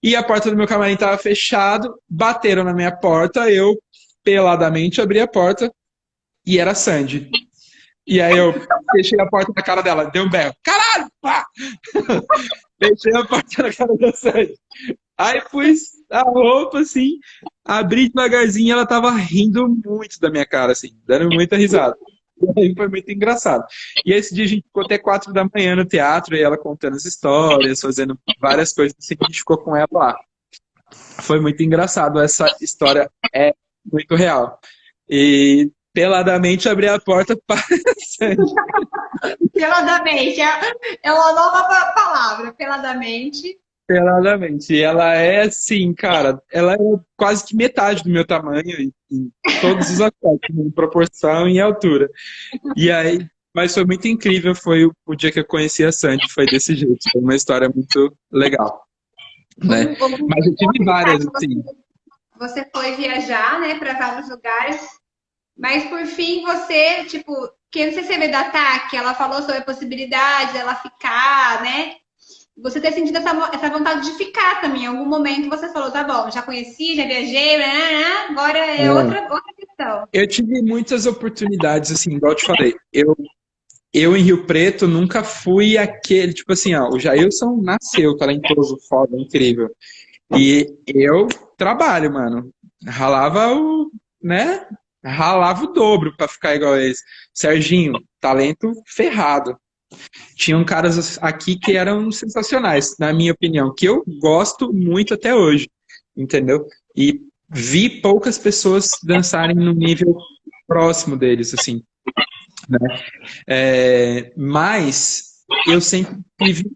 E a porta do meu camarim tava fechado, bateram na minha porta, eu peladamente abri a porta e era a Sandy. E aí eu fechei a porta na cara dela, dei um berro. Caralho! Pá! Fechei a porta na cara da Sandy. Aí pus a roupa, assim, abri devagarzinho e ela tava rindo muito da minha cara, assim, dando muita risada. E aí foi muito engraçado. E esse dia a gente ficou até 4 da manhã no teatro, e ela contando as histórias, fazendo várias coisas assim, que a gente ficou com ela lá. Foi muito engraçado, essa história é muito real. E peladamente abri a porta para a Sandy. Peladamente, é uma nova palavra, peladamente. Peladamente. E ela é assim, cara, ela é quase que metade do meu tamanho em todos os aspectos, em proporção e altura. E aí, mas foi muito incrível, foi o dia que eu conheci a Sandy, foi desse jeito. Foi uma história muito legal, né? Mas eu tive várias, assim. Você foi viajar, né, para vários lugares, mas por fim você, tipo, que não sei se você vê da Taki, ela falou sobre a possibilidade dela ficar, né? Você ter sentido essa vontade de ficar também. Em algum momento você falou, tá bom, já conheci, já viajei, agora é outra questão. Eu tive muitas oportunidades, assim, igual eu te falei. Eu em Rio Preto nunca fui aquele, tipo assim, ó, o Jailson nasceu talentoso, foda, incrível. E eu trabalho, mano. Ralava né? Ralava o dobro pra ficar igual a esse. Serginho, talento ferrado. Tinham caras aqui que eram sensacionais, na minha opinião, que eu gosto muito até hoje, entendeu? E vi poucas pessoas dançarem no nível próximo deles, assim, né? Mas eu sempre tive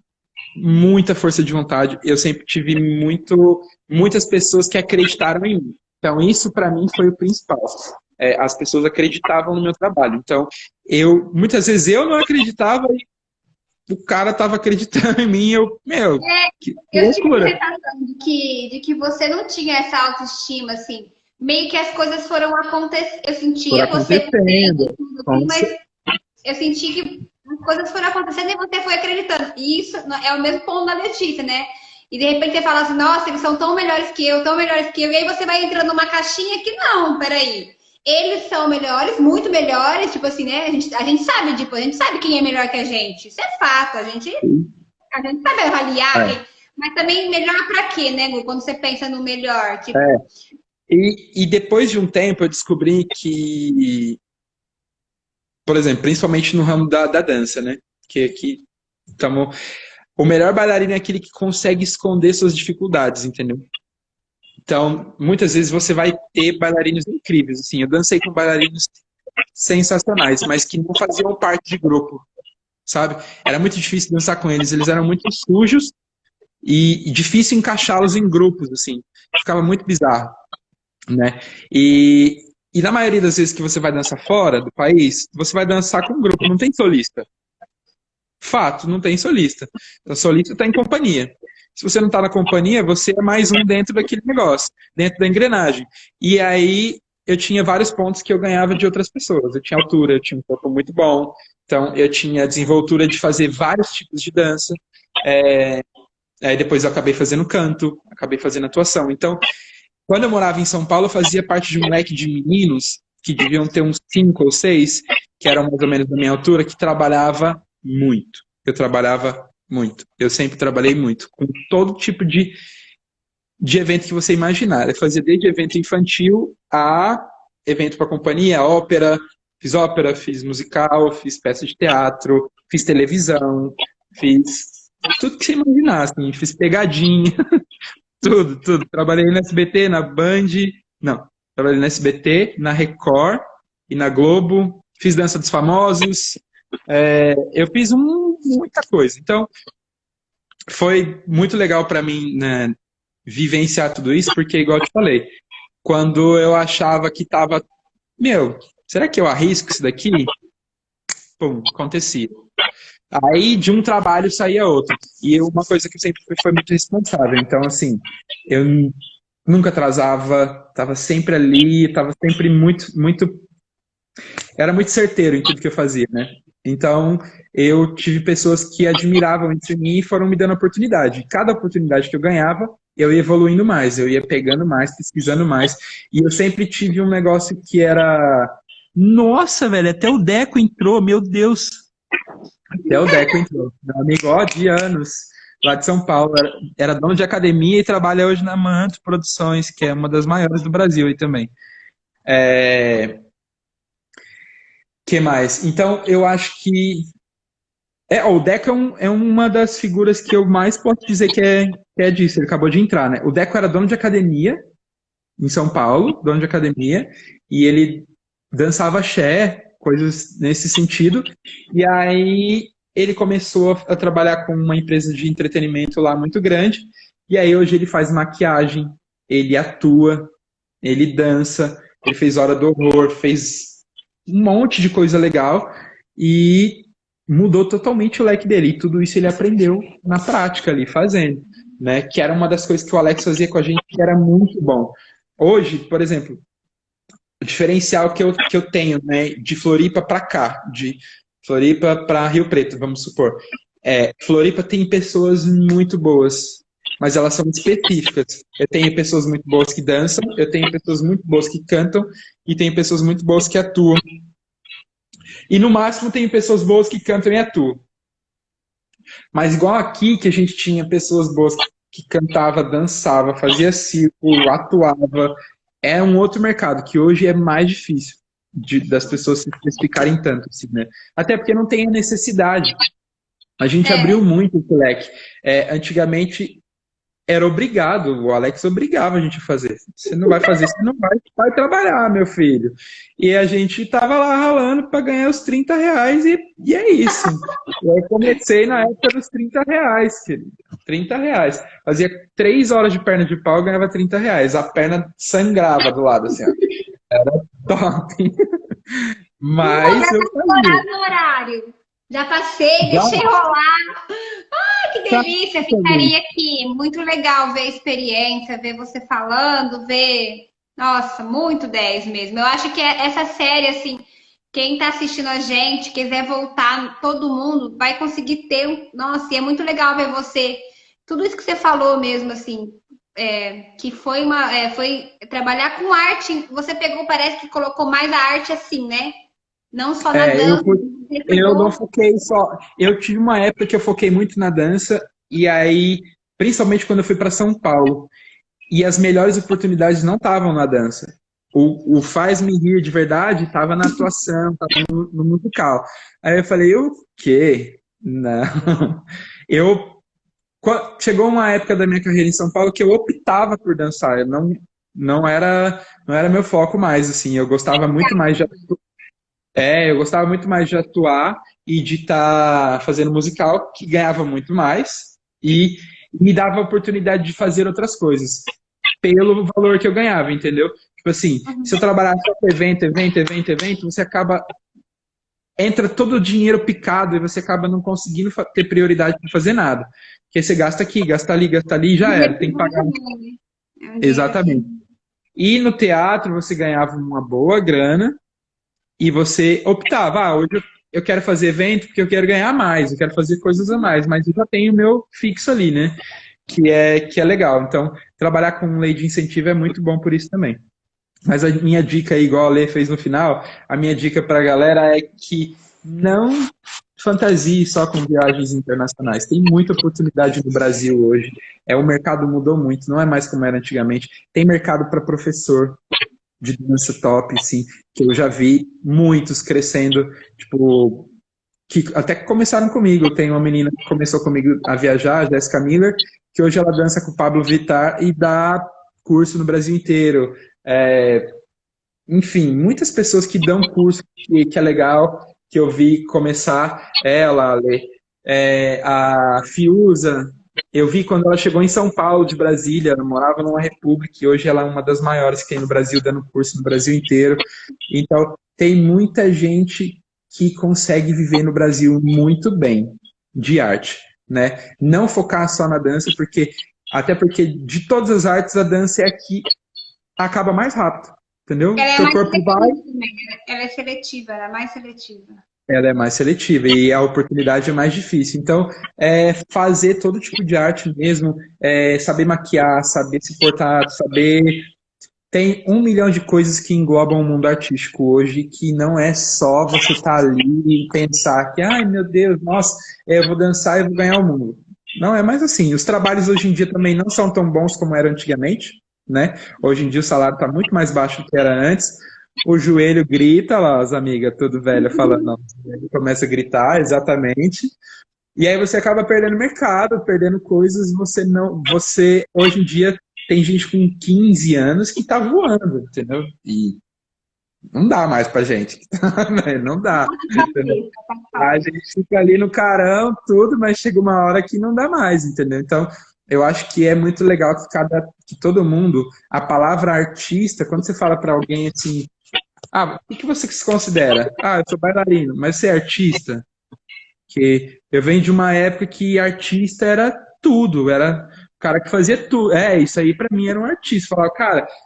muita força de vontade, eu sempre tive muitas pessoas que acreditaram em mim. Então isso para mim foi o principal. As pessoas acreditavam no meu trabalho. Então muitas vezes eu não acreditava e o cara tava acreditando em mim, que eu tive a loucura. sensação de que você não tinha essa autoestima, assim, meio que as coisas foram acontecendo, eu sentia você acontecendo, assim, mas eu senti que as coisas foram acontecendo e você foi acreditando. E isso é o mesmo ponto da Letícia, né? E de repente você fala assim, nossa, eles são tão melhores que eu, e aí você vai entrando numa caixinha que não, peraí. Eles são melhores, muito melhores, tipo assim, né? A gente sabe, tipo, a gente sabe quem é melhor que a gente. Isso é fato, a gente sabe avaliar, mas também melhor pra quê, né, Gu? Quando você pensa no melhor, tipo... E depois de um tempo eu descobri que, por exemplo, principalmente no ramo da dança, né? Que o melhor bailarino é aquele que consegue esconder suas dificuldades, entendeu? Então, muitas vezes você vai ter bailarinos incríveis, assim. Eu dancei com bailarinos sensacionais, mas que não faziam parte de grupo, sabe? Era muito difícil dançar com eles, eles eram muito sujos e difícil encaixá-los em grupos, assim. Ficava muito bizarro, né? E na maioria das vezes que você vai dançar fora do país, você vai dançar com um grupo, não tem solista. Fato, não tem solista. O solista está em companhia. Se você não está na companhia, você é mais um dentro daquele negócio, dentro da engrenagem. E aí eu tinha vários pontos que eu ganhava de outras pessoas. Eu tinha altura, eu tinha um corpo muito bom, então eu tinha desenvoltura de fazer vários tipos de dança. Aí depois eu acabei fazendo canto, acabei fazendo atuação. Então, quando eu morava em São Paulo, eu fazia parte de um leque de meninos que deviam ter uns 5 ou 6, que eram mais ou menos da minha altura, que trabalhava muito. Eu trabalhava muito. Eu sempre trabalhei muito, com todo tipo de evento que você imaginar. Eu fazia desde evento infantil a evento para companhia, ópera, fiz musical, fiz peça de teatro, fiz televisão, fiz tudo que você imaginar, assim, fiz pegadinha, tudo. Trabalhei no SBT, na Band, não, trabalhei na SBT, na Record e na Globo. Fiz Dança dos Famosos. Eu fiz muita coisa. Então, foi muito legal para mim, né, vivenciar tudo isso, porque, igual eu te falei, quando eu achava que tava, será que eu arrisco isso daqui? Pum, acontecia. Aí, de um trabalho saía outro. E uma coisa que eu sempre fui foi muito responsável. Então, assim, eu nunca atrasava, tava sempre ali, tava sempre era muito certeiro em tudo que eu fazia, né? Então, eu tive pessoas que admiravam isso em mim e foram me dando oportunidade. Cada oportunidade que eu ganhava, eu ia evoluindo mais, eu ia pegando mais, pesquisando mais. E eu sempre tive um negócio que era... Nossa, velho, até o Deco entrou, meu Deus! Até o Deco entrou. Meu amigo, ó, de anos, lá de São Paulo. Era dono de academia e trabalha hoje na Manto Produções, que é uma das maiores do Brasil aí também. Que mais? Então, eu acho que... o Deco é uma das figuras que eu mais posso dizer que é disso. Ele acabou de entrar, né? O Deco era dono de academia em São Paulo, dono de academia, e ele dançava axé, coisas nesse sentido. E aí ele começou a trabalhar com uma empresa de entretenimento lá muito grande. E aí hoje ele faz maquiagem, ele atua, ele dança, ele fez Hora do Horror, fez um monte de coisa legal e mudou totalmente o leque dele. E tudo isso ele aprendeu na prática ali, fazendo, né? Que era uma das coisas que o Alex fazia com a gente, que era muito bom. Hoje, por exemplo, o diferencial que eu tenho, né, de Floripa para cá, de Floripa para Rio Preto, vamos supor. Floripa tem pessoas muito boas, mas elas são específicas. Eu tenho pessoas muito boas que dançam, eu tenho pessoas muito boas que cantam e tenho pessoas muito boas que atuam. E no máximo tenho pessoas boas que cantam e atuam. Mas igual aqui, que a gente tinha pessoas boas que cantava, dançava, fazia círculo, atuava, é um outro mercado que hoje é mais difícil das pessoas se especificarem tanto, assim, né? Até porque não tem a necessidade. A gente abriu muito o leque. Antigamente era obrigado, o Alex obrigava a gente a fazer. Você não vai fazer, você não vai trabalhar, meu filho. E a gente tava lá ralando para ganhar os R$30 e é isso. Eu comecei na época dos R$30, querido. R$30. Fazia 3 horas de perna de pau e ganhava R$30. A perna sangrava do lado, assim, ó. Era top. Mas eu fazia. No horário. Já passei, deixei rolar. Ai, que delícia, ficaria aqui. Muito legal ver a experiência, ver você falando, ver... Nossa, muito 10 mesmo. Eu acho que essa série, assim, quem tá assistindo a gente, quiser voltar, todo mundo vai conseguir ter... Nossa, e é muito legal ver você... Tudo isso que você falou mesmo, assim, que foi foi trabalhar com arte. Você pegou, parece que colocou mais a arte assim, né? Não só na dança. Eu não foquei só. Eu tive uma época que eu foquei muito na dança, e aí, principalmente quando eu fui para São Paulo, e as melhores oportunidades não estavam na dança. O Faz-me Rir de verdade estava na atuação, estava no musical. Aí eu falei, o quê? Não. Chegou uma época da minha carreira em São Paulo que eu optava por dançar. Não era meu foco mais, assim. Eu gostava muito mais de atuar e de estar fazendo musical, que ganhava muito mais e me dava a oportunidade de fazer outras coisas pelo valor que eu ganhava, entendeu? Tipo assim, se eu trabalhar só com evento, você acaba... Entra todo o dinheiro picado e você acaba não conseguindo ter prioridade para fazer nada. Porque você gasta aqui, gasta ali, já era. Tem que pagar. Exatamente. E no teatro você ganhava uma boa grana e você optava, hoje eu quero fazer evento porque eu quero ganhar mais, eu quero fazer coisas a mais, mas eu já tenho o meu fixo ali, né? Que é legal. Então, trabalhar com lei de incentivo é muito bom por isso também. Mas a minha dica aí, igual a Lê fez no final, a minha dica pra galera é que não fantasie só com viagens internacionais. Tem muita oportunidade no Brasil hoje. O mercado mudou muito, não é mais como era antigamente. Tem mercado para professor de dança top, assim, que eu já vi muitos crescendo, tipo, que até que começaram comigo. Tem uma menina que começou comigo a viajar, a Jessica Miller, que hoje ela dança com o Pablo Vittar e dá curso no Brasil inteiro. enfim, muitas pessoas que dão curso que é legal, que eu vi começar, ela, a Fiuza, eu vi quando ela chegou em São Paulo, de Brasília, ela morava numa república, e hoje ela é uma das maiores que tem no Brasil, dando curso no Brasil inteiro. Então, tem muita gente que consegue viver no Brasil muito bem de arte, né? Não focar só na dança, até porque de todas as artes, a dança é a que acaba mais rápido, entendeu? Ela é Seu mais corpo vai, seletiva também. Ela é seletiva, ela é mais seletiva. ela é mais seletiva e a oportunidade é mais difícil. Então, fazer todo tipo de arte mesmo, saber maquiar, saber se portar, saber. Tem 1 milhão de coisas que englobam o mundo artístico hoje, que não é só você estar ali e pensar que, ai meu Deus, nossa, eu vou dançar e vou ganhar o mundo. Não é mais assim. Os trabalhos hoje em dia também não são tão bons como eram antigamente, né? Hoje em dia o salário está muito mais baixo do que era antes. O joelho grita lá, as amigas, tudo velha, falando, não, o joelho começa a gritar, exatamente. E aí você acaba perdendo mercado, perdendo coisas, você hoje em dia tem gente com 15 anos que tá voando, entendeu? E não dá mais pra gente. Não dá. Entendeu? A gente fica ali no carão, tudo, mas chega uma hora que não dá mais, entendeu? Então, eu acho que é muito legal que todo mundo, a palavra artista, quando você fala pra alguém assim, o que você se considera? Eu sou bailarino, mas você é artista? Que eu venho de uma época que artista era tudo, era o cara que fazia tudo. Isso aí pra mim era um artista.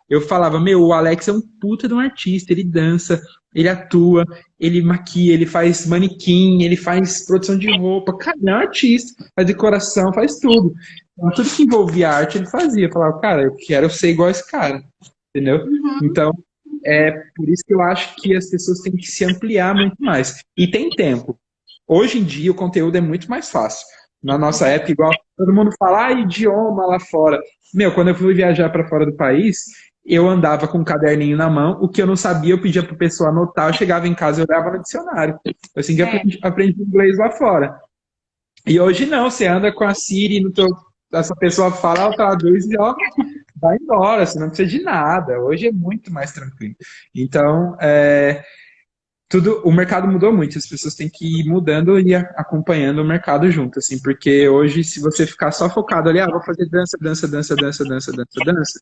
Eu falava, o Alex é um puta de um artista, ele dança, ele atua, ele maquia, ele faz manequim, ele faz produção de roupa. Cara, ele é um artista, faz decoração, faz tudo. Então, tudo que envolvia arte ele fazia. Eu falava, cara, eu quero ser igual esse cara, entendeu? Então, é por isso que eu acho que as pessoas têm que se ampliar muito mais. E tem tempo. Hoje em dia o conteúdo é muito mais fácil. Na nossa época, igual todo mundo fala, idioma lá fora. Quando eu fui viajar para fora do país, eu andava com um caderninho na mão, o que eu não sabia, eu pedia para a pessoa anotar, eu chegava em casa e olhava no dicionário. Assim que aprendi inglês lá fora. E hoje não, você anda com a Siri, essa pessoa fala, ela traduz e vai embora, você não precisa de nada. Hoje é muito mais tranquilo. Então, o mercado mudou muito, as pessoas têm que ir mudando e acompanhando o mercado junto, assim, porque hoje, se você ficar só focado ali, vou fazer dança, dança, dança, dança, dança, dança, dança,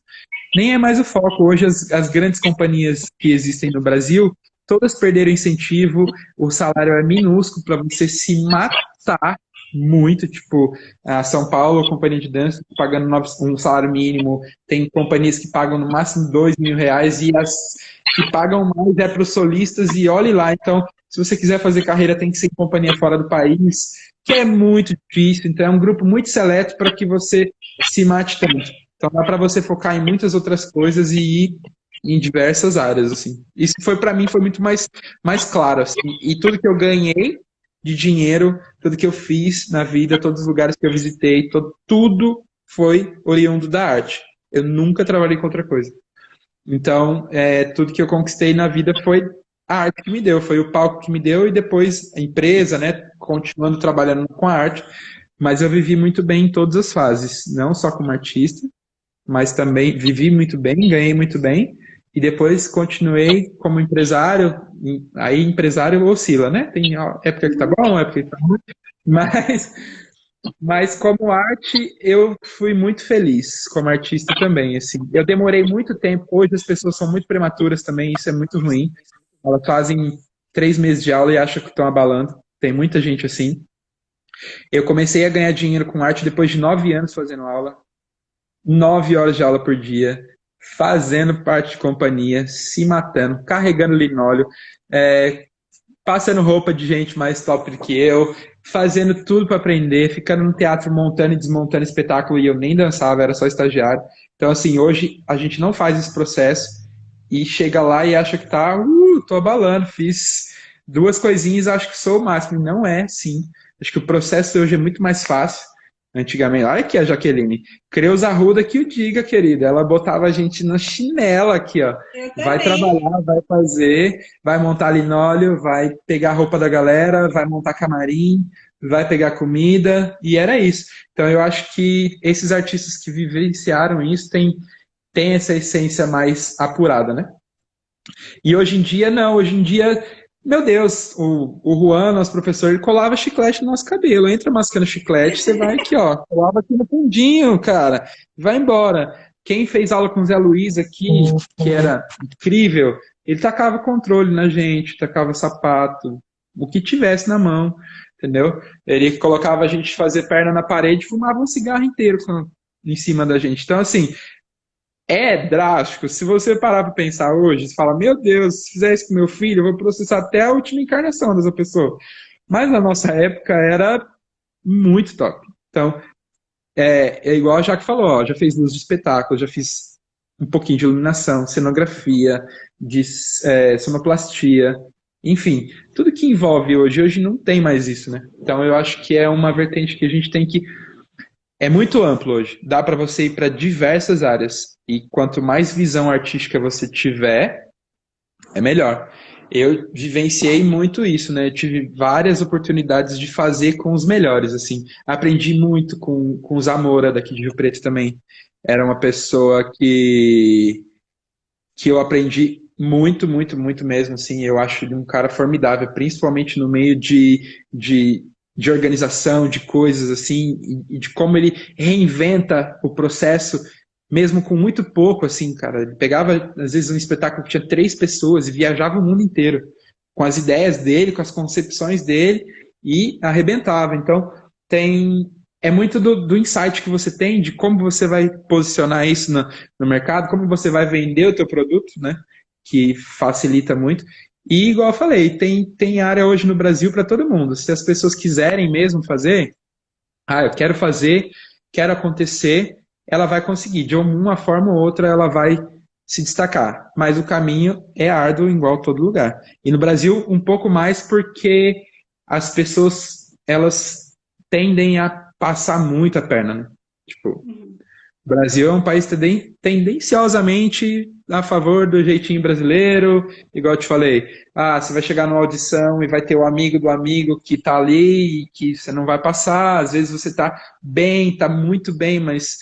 nem é mais o foco. Hoje, as grandes companhias que existem no Brasil, todas perderam incentivo, o salário é minúsculo para você se matar muito, tipo, a São Paulo, companhia de dança, pagando um salário mínimo, tem companhias que pagam no máximo R$ 2.000 e as que pagam mais para os solistas e olhe lá. Então, se você quiser fazer carreira, tem que ser em companhia fora do país, que é muito difícil. Então, é um grupo muito seleto para que você se mate tanto. Então, dá para você focar em muitas outras coisas e ir em diversas áreas, assim. Isso para mim foi muito mais claro, assim. E tudo que eu ganhei de dinheiro, tudo que eu fiz na vida, todos os lugares que eu visitei, tudo foi oriundo da arte. Eu nunca trabalhei com outra coisa. Então, tudo que eu conquistei na vida foi a arte que me deu, foi o palco que me deu e depois a empresa, né, continuando trabalhando com a arte. Mas eu vivi muito bem em todas as fases, não só como artista, mas também vivi muito bem, ganhei muito bem e depois continuei como empresário. Aí empresário oscila, né? Tem época que tá bom, época que tá ruim, mas como arte eu fui muito feliz, como artista também, assim. Eu demorei muito tempo, hoje as pessoas são muito prematuras também, isso é muito ruim. Elas fazem 3 meses de aula e acham que estão abalando, tem muita gente assim. Eu comecei a ganhar dinheiro com arte depois de 9 anos fazendo aula, 9 horas de aula por dia, fazendo parte de companhia, se matando, carregando linóleo, passando roupa de gente mais top do que eu, fazendo tudo para aprender, ficando no teatro montando e desmontando espetáculo e eu nem dançava, era só estagiário. Então, assim, hoje a gente não faz esse processo e chega lá e acha que tô abalando, fiz 2 coisinhas, acho que sou o máximo. Não é, sim. Acho que o processo hoje é muito mais fácil. Antigamente, olha aqui a Jaqueline, Creuza Arruda que o diga, querida, ela botava a gente na chinela aqui, ó. Vai trabalhar, vai fazer, vai montar linóleo, vai pegar a roupa da galera, vai montar camarim, vai pegar comida, e era isso. Então eu acho que esses artistas que vivenciaram isso têm essa essência mais apurada, né? E hoje em dia, não. Hoje em dia, meu Deus, o Juan, nosso professor, ele colava chiclete no nosso cabelo. Entra mascando chiclete, você vai aqui, ó. Colava aqui no fundinho, cara. Vai embora. Quem fez aula com o Zé Luiz aqui, que era incrível, ele tacava controle na gente, tacava sapato, o que tivesse na mão, entendeu? Ele colocava a gente fazer perna na parede e fumava um cigarro inteiro em cima da gente. Então, assim, é drástico. Se você parar para pensar hoje, você fala, meu Deus, se fizer isso com meu filho, eu vou processar até a última encarnação dessa pessoa. Mas na nossa época era muito top. Então, é igual a Jaque falou, ó, já fez luz de espetáculo, já fiz um pouquinho de iluminação, cenografia, de sonoplastia, enfim, tudo que envolve hoje não tem mais isso, né? Então eu acho que é uma vertente que a gente tem que... É muito amplo hoje, dá para você ir para diversas áreas, e quanto mais visão artística você tiver, é melhor. Eu vivenciei muito isso, né? Eu tive várias oportunidades de fazer com os melhores, assim. Aprendi muito com o Zamora daqui de Rio Preto também. Era uma pessoa que eu aprendi muito, muito, muito mesmo, assim. Eu acho ele um cara formidável, principalmente no meio de organização, de coisas, assim, e de como ele reinventa o processo mesmo com muito pouco, assim, cara. Ele pegava, às vezes, um espetáculo que tinha 3 pessoas e viajava o mundo inteiro com as ideias dele, com as concepções dele e arrebentava. Então, é muito do insight que você tem, de como você vai posicionar isso no mercado, como você vai vender o teu produto, né? Que facilita muito. E, igual eu falei, tem área hoje no Brasil para todo mundo. Se as pessoas quiserem mesmo fazer, eu quero fazer, quero acontecer, ela vai conseguir. De uma forma ou outra, ela vai se destacar. Mas o caminho é árduo, igual todo lugar. E no Brasil, um pouco mais porque as pessoas, elas tendem a passar muito a perna, né? Tipo, o Brasil é um país tendenciosamente a favor do jeitinho brasileiro, igual eu te falei. Você vai chegar numa audição e vai ter o amigo do amigo que tá ali e que você não vai passar. Às vezes você tá bem, tá muito bem, mas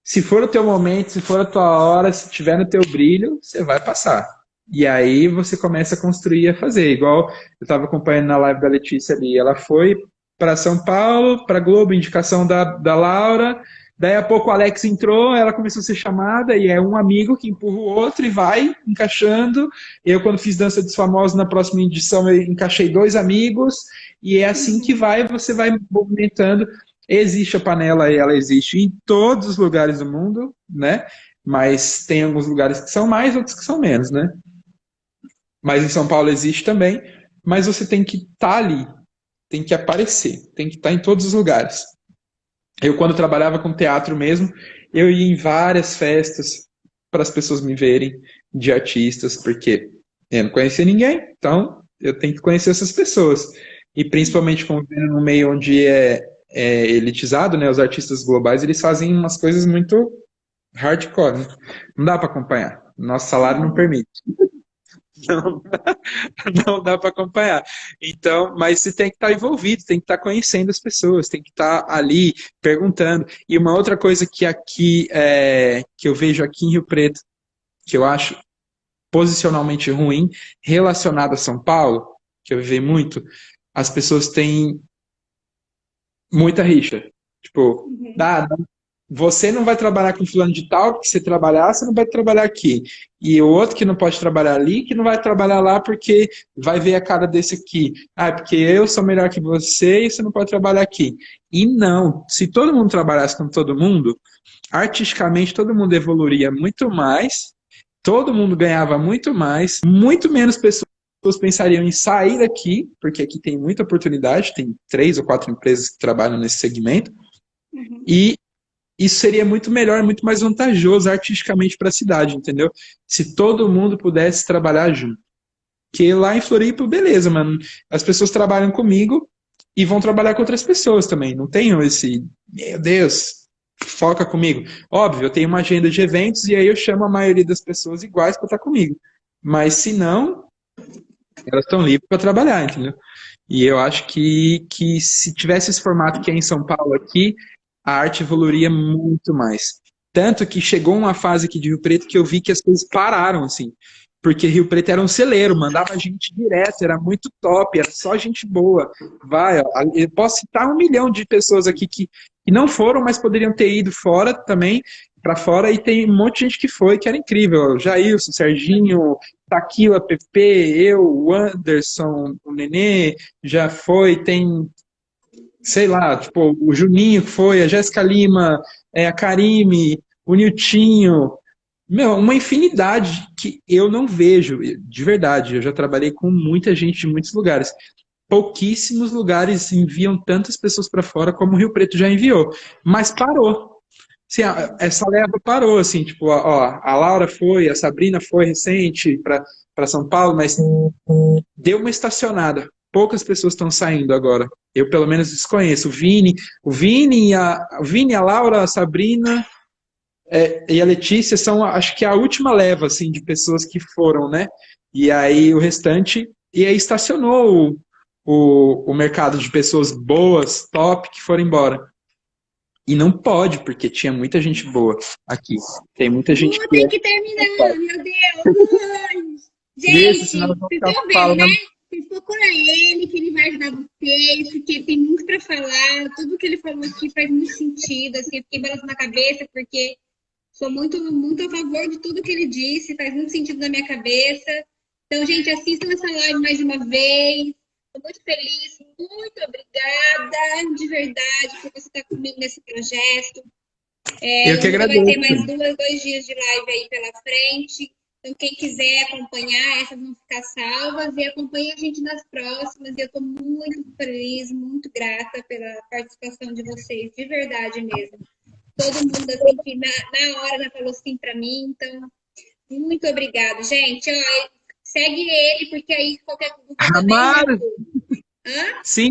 se for o teu momento, se for a tua hora, se tiver no teu brilho, você vai passar. E aí você começa a construir, a fazer. Igual eu estava acompanhando na live da Letícia ali. Ela foi para São Paulo, para Globo, indicação da Laura. Daí a pouco o Alex entrou, ela começou a ser chamada, e é um amigo que empurra o outro e vai encaixando. Eu, quando fiz Dança dos Famosos, na próxima edição, eu encaixei 2 amigos, e é assim que você vai movimentando. Existe a panela, e ela existe em todos os lugares do mundo, né? Mas tem alguns lugares que são mais, outros que são menos, né? Mas em São Paulo existe também, mas você tem que estar ali, tem que aparecer, tem que estar em todos os lugares. Eu, quando trabalhava com teatro mesmo, eu ia em várias festas para as pessoas me verem, de artistas, porque eu não conhecia ninguém, então eu tenho que conhecer essas pessoas. E principalmente convivendo num meio onde é elitizado, né? Os artistas globais, eles fazem umas coisas muito hardcore, né? Não dá para acompanhar. Nosso salário não permite. Não, não dá para acompanhar. Então, mas você tem que estar envolvido, tem que estar conhecendo as pessoas, tem que estar ali perguntando. E uma outra coisa que aqui que eu vejo aqui em Rio Preto, que eu acho posicionalmente ruim, relacionado a São Paulo, que eu vi muito, as pessoas têm muita rixa. Tipo, você não vai trabalhar com fulano de tal, porque se trabalhar, você não vai trabalhar aqui. E o outro que não pode trabalhar ali, que não vai trabalhar lá porque vai ver a cara desse aqui. Porque eu sou melhor que você e você não pode trabalhar aqui. E não, se todo mundo trabalhasse com todo mundo, artisticamente todo mundo evoluiria muito mais, todo mundo ganhava muito mais, muito menos pessoas pensariam em sair daqui, porque aqui tem muita oportunidade, tem 3 ou 4 empresas que trabalham nesse segmento, e isso seria muito melhor, muito mais vantajoso artisticamente para a cidade, entendeu? Se todo mundo pudesse trabalhar junto. Porque lá em Floripa, beleza, mano, as pessoas trabalham comigo e vão trabalhar com outras pessoas também. Não tenho esse, meu Deus, foca comigo. Óbvio, eu tenho uma agenda de eventos e aí eu chamo a maioria das pessoas iguais para estar comigo. Mas se não, elas estão livres para trabalhar, entendeu? E eu acho que se tivesse esse formato que é em São Paulo aqui, a arte evoluiria muito mais. Tanto que chegou uma fase aqui de Rio Preto que eu vi que as coisas pararam, assim. porque Rio Preto era um celeiro, mandava gente direto, era muito top, era só gente boa. Vai, ó, eu posso citar 1 milhão de pessoas aqui que não foram, mas poderiam ter ido fora também, para fora, e tem um monte de gente que foi, que era incrível. Jailson, Serginho, Taquila, Pepe, eu, o Anderson, o Nenê, já foi, tem, sei lá, tipo, o Juninho que foi, a Jéssica Lima, a Karime, o Niltinho, meu, uma infinidade que eu não vejo, de verdade. Eu já trabalhei com muita gente de muitos lugares. Pouquíssimos lugares enviam tantas pessoas para fora como o Rio Preto já enviou. Mas parou. Assim, essa leva parou, assim, tipo, ó, a Laura foi, a Sabrina foi recente para São Paulo, mas deu uma estacionada. Poucas pessoas estão saindo agora. Eu, pelo menos, desconheço. O Vini, a Laura, a Sabrina e a Letícia são, acho que a última leva, assim, de pessoas que foram, né? E aí o restante, e aí estacionou o mercado de pessoas boas, top, que foram embora. E não pode, porque tinha muita gente boa aqui. Tem muita gente que Tem que terminar, meu Deus. Ai. Gente, senão eu vou vocês ficar estão vendo, falando. né? Vocês procuram ele, que ele vai ajudar vocês, porque ele tem muito para falar. Tudo que ele falou aqui faz muito sentido. Assim, eu fiquei balançando a cabeça, porque sou muito, muito a favor de tudo que ele disse, faz muito sentido na minha cabeça. Então, gente, assistam essa live mais de uma vez. Estou muito feliz, muito obrigada, de verdade, por você estar comigo nesse projeto. Eu que Ainda vai agradeço. ter mais 2 dias de live aí pela frente. Então, quem quiser acompanhar, essas vão ficar salvas e acompanha a gente nas próximas. E eu estou muito feliz, muito grata pela participação de vocês, de verdade mesmo. Todo mundo, assim, que na hora já falou sim para mim. Então, muito obrigado, gente. Ó, segue ele, porque aí qualquer coisa também. Amaro! Sim,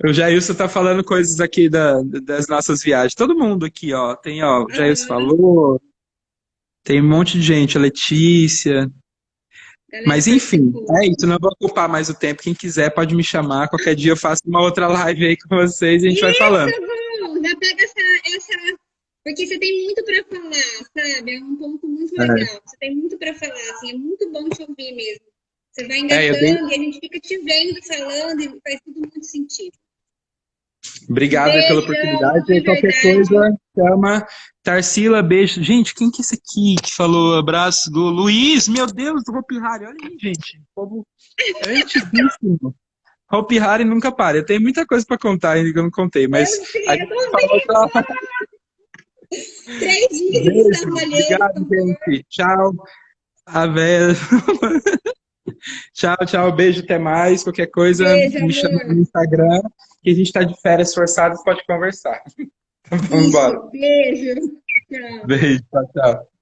o Jailson tá falando coisas aqui das nossas viagens. Todo mundo aqui, ó. Tem, ó, o Jailson falou. Tem um monte de gente, a Letícia. Mas enfim, é isso. Não vou ocupar mais o tempo. Quem quiser pode me chamar. Qualquer dia eu faço uma outra live aí com vocês e a gente vai falando. Já pega essa. Porque você tem muito para falar, sabe? É um ponto muito legal. Você tem muito para falar, assim, é muito bom te ouvir mesmo. Você vai engatando e a gente fica te vendo falando e faz tudo muito sentido. Obrigado pela oportunidade. E qualquer coisa, chama. Tarsila, beijo. Gente, quem que é esse aqui que falou abraço do Luiz? Meu Deus, do Hopi Hari. Olha aí, gente. O povo é antiguíssimo. Hopi Hari nunca para. Eu tenho muita coisa para contar ainda que eu não contei, mas a gente falou pra... 3 dias que beijo, estava olhando. obrigado, gente. Tchau. A Vera. Tchau, tchau. Beijo, até mais. Qualquer coisa, Beijo, me chama amor. no Instagram, que a gente tá de férias forçadas, pode conversar. Vamos embora. Beijo. Tchau. Beijo, tchau, tchau.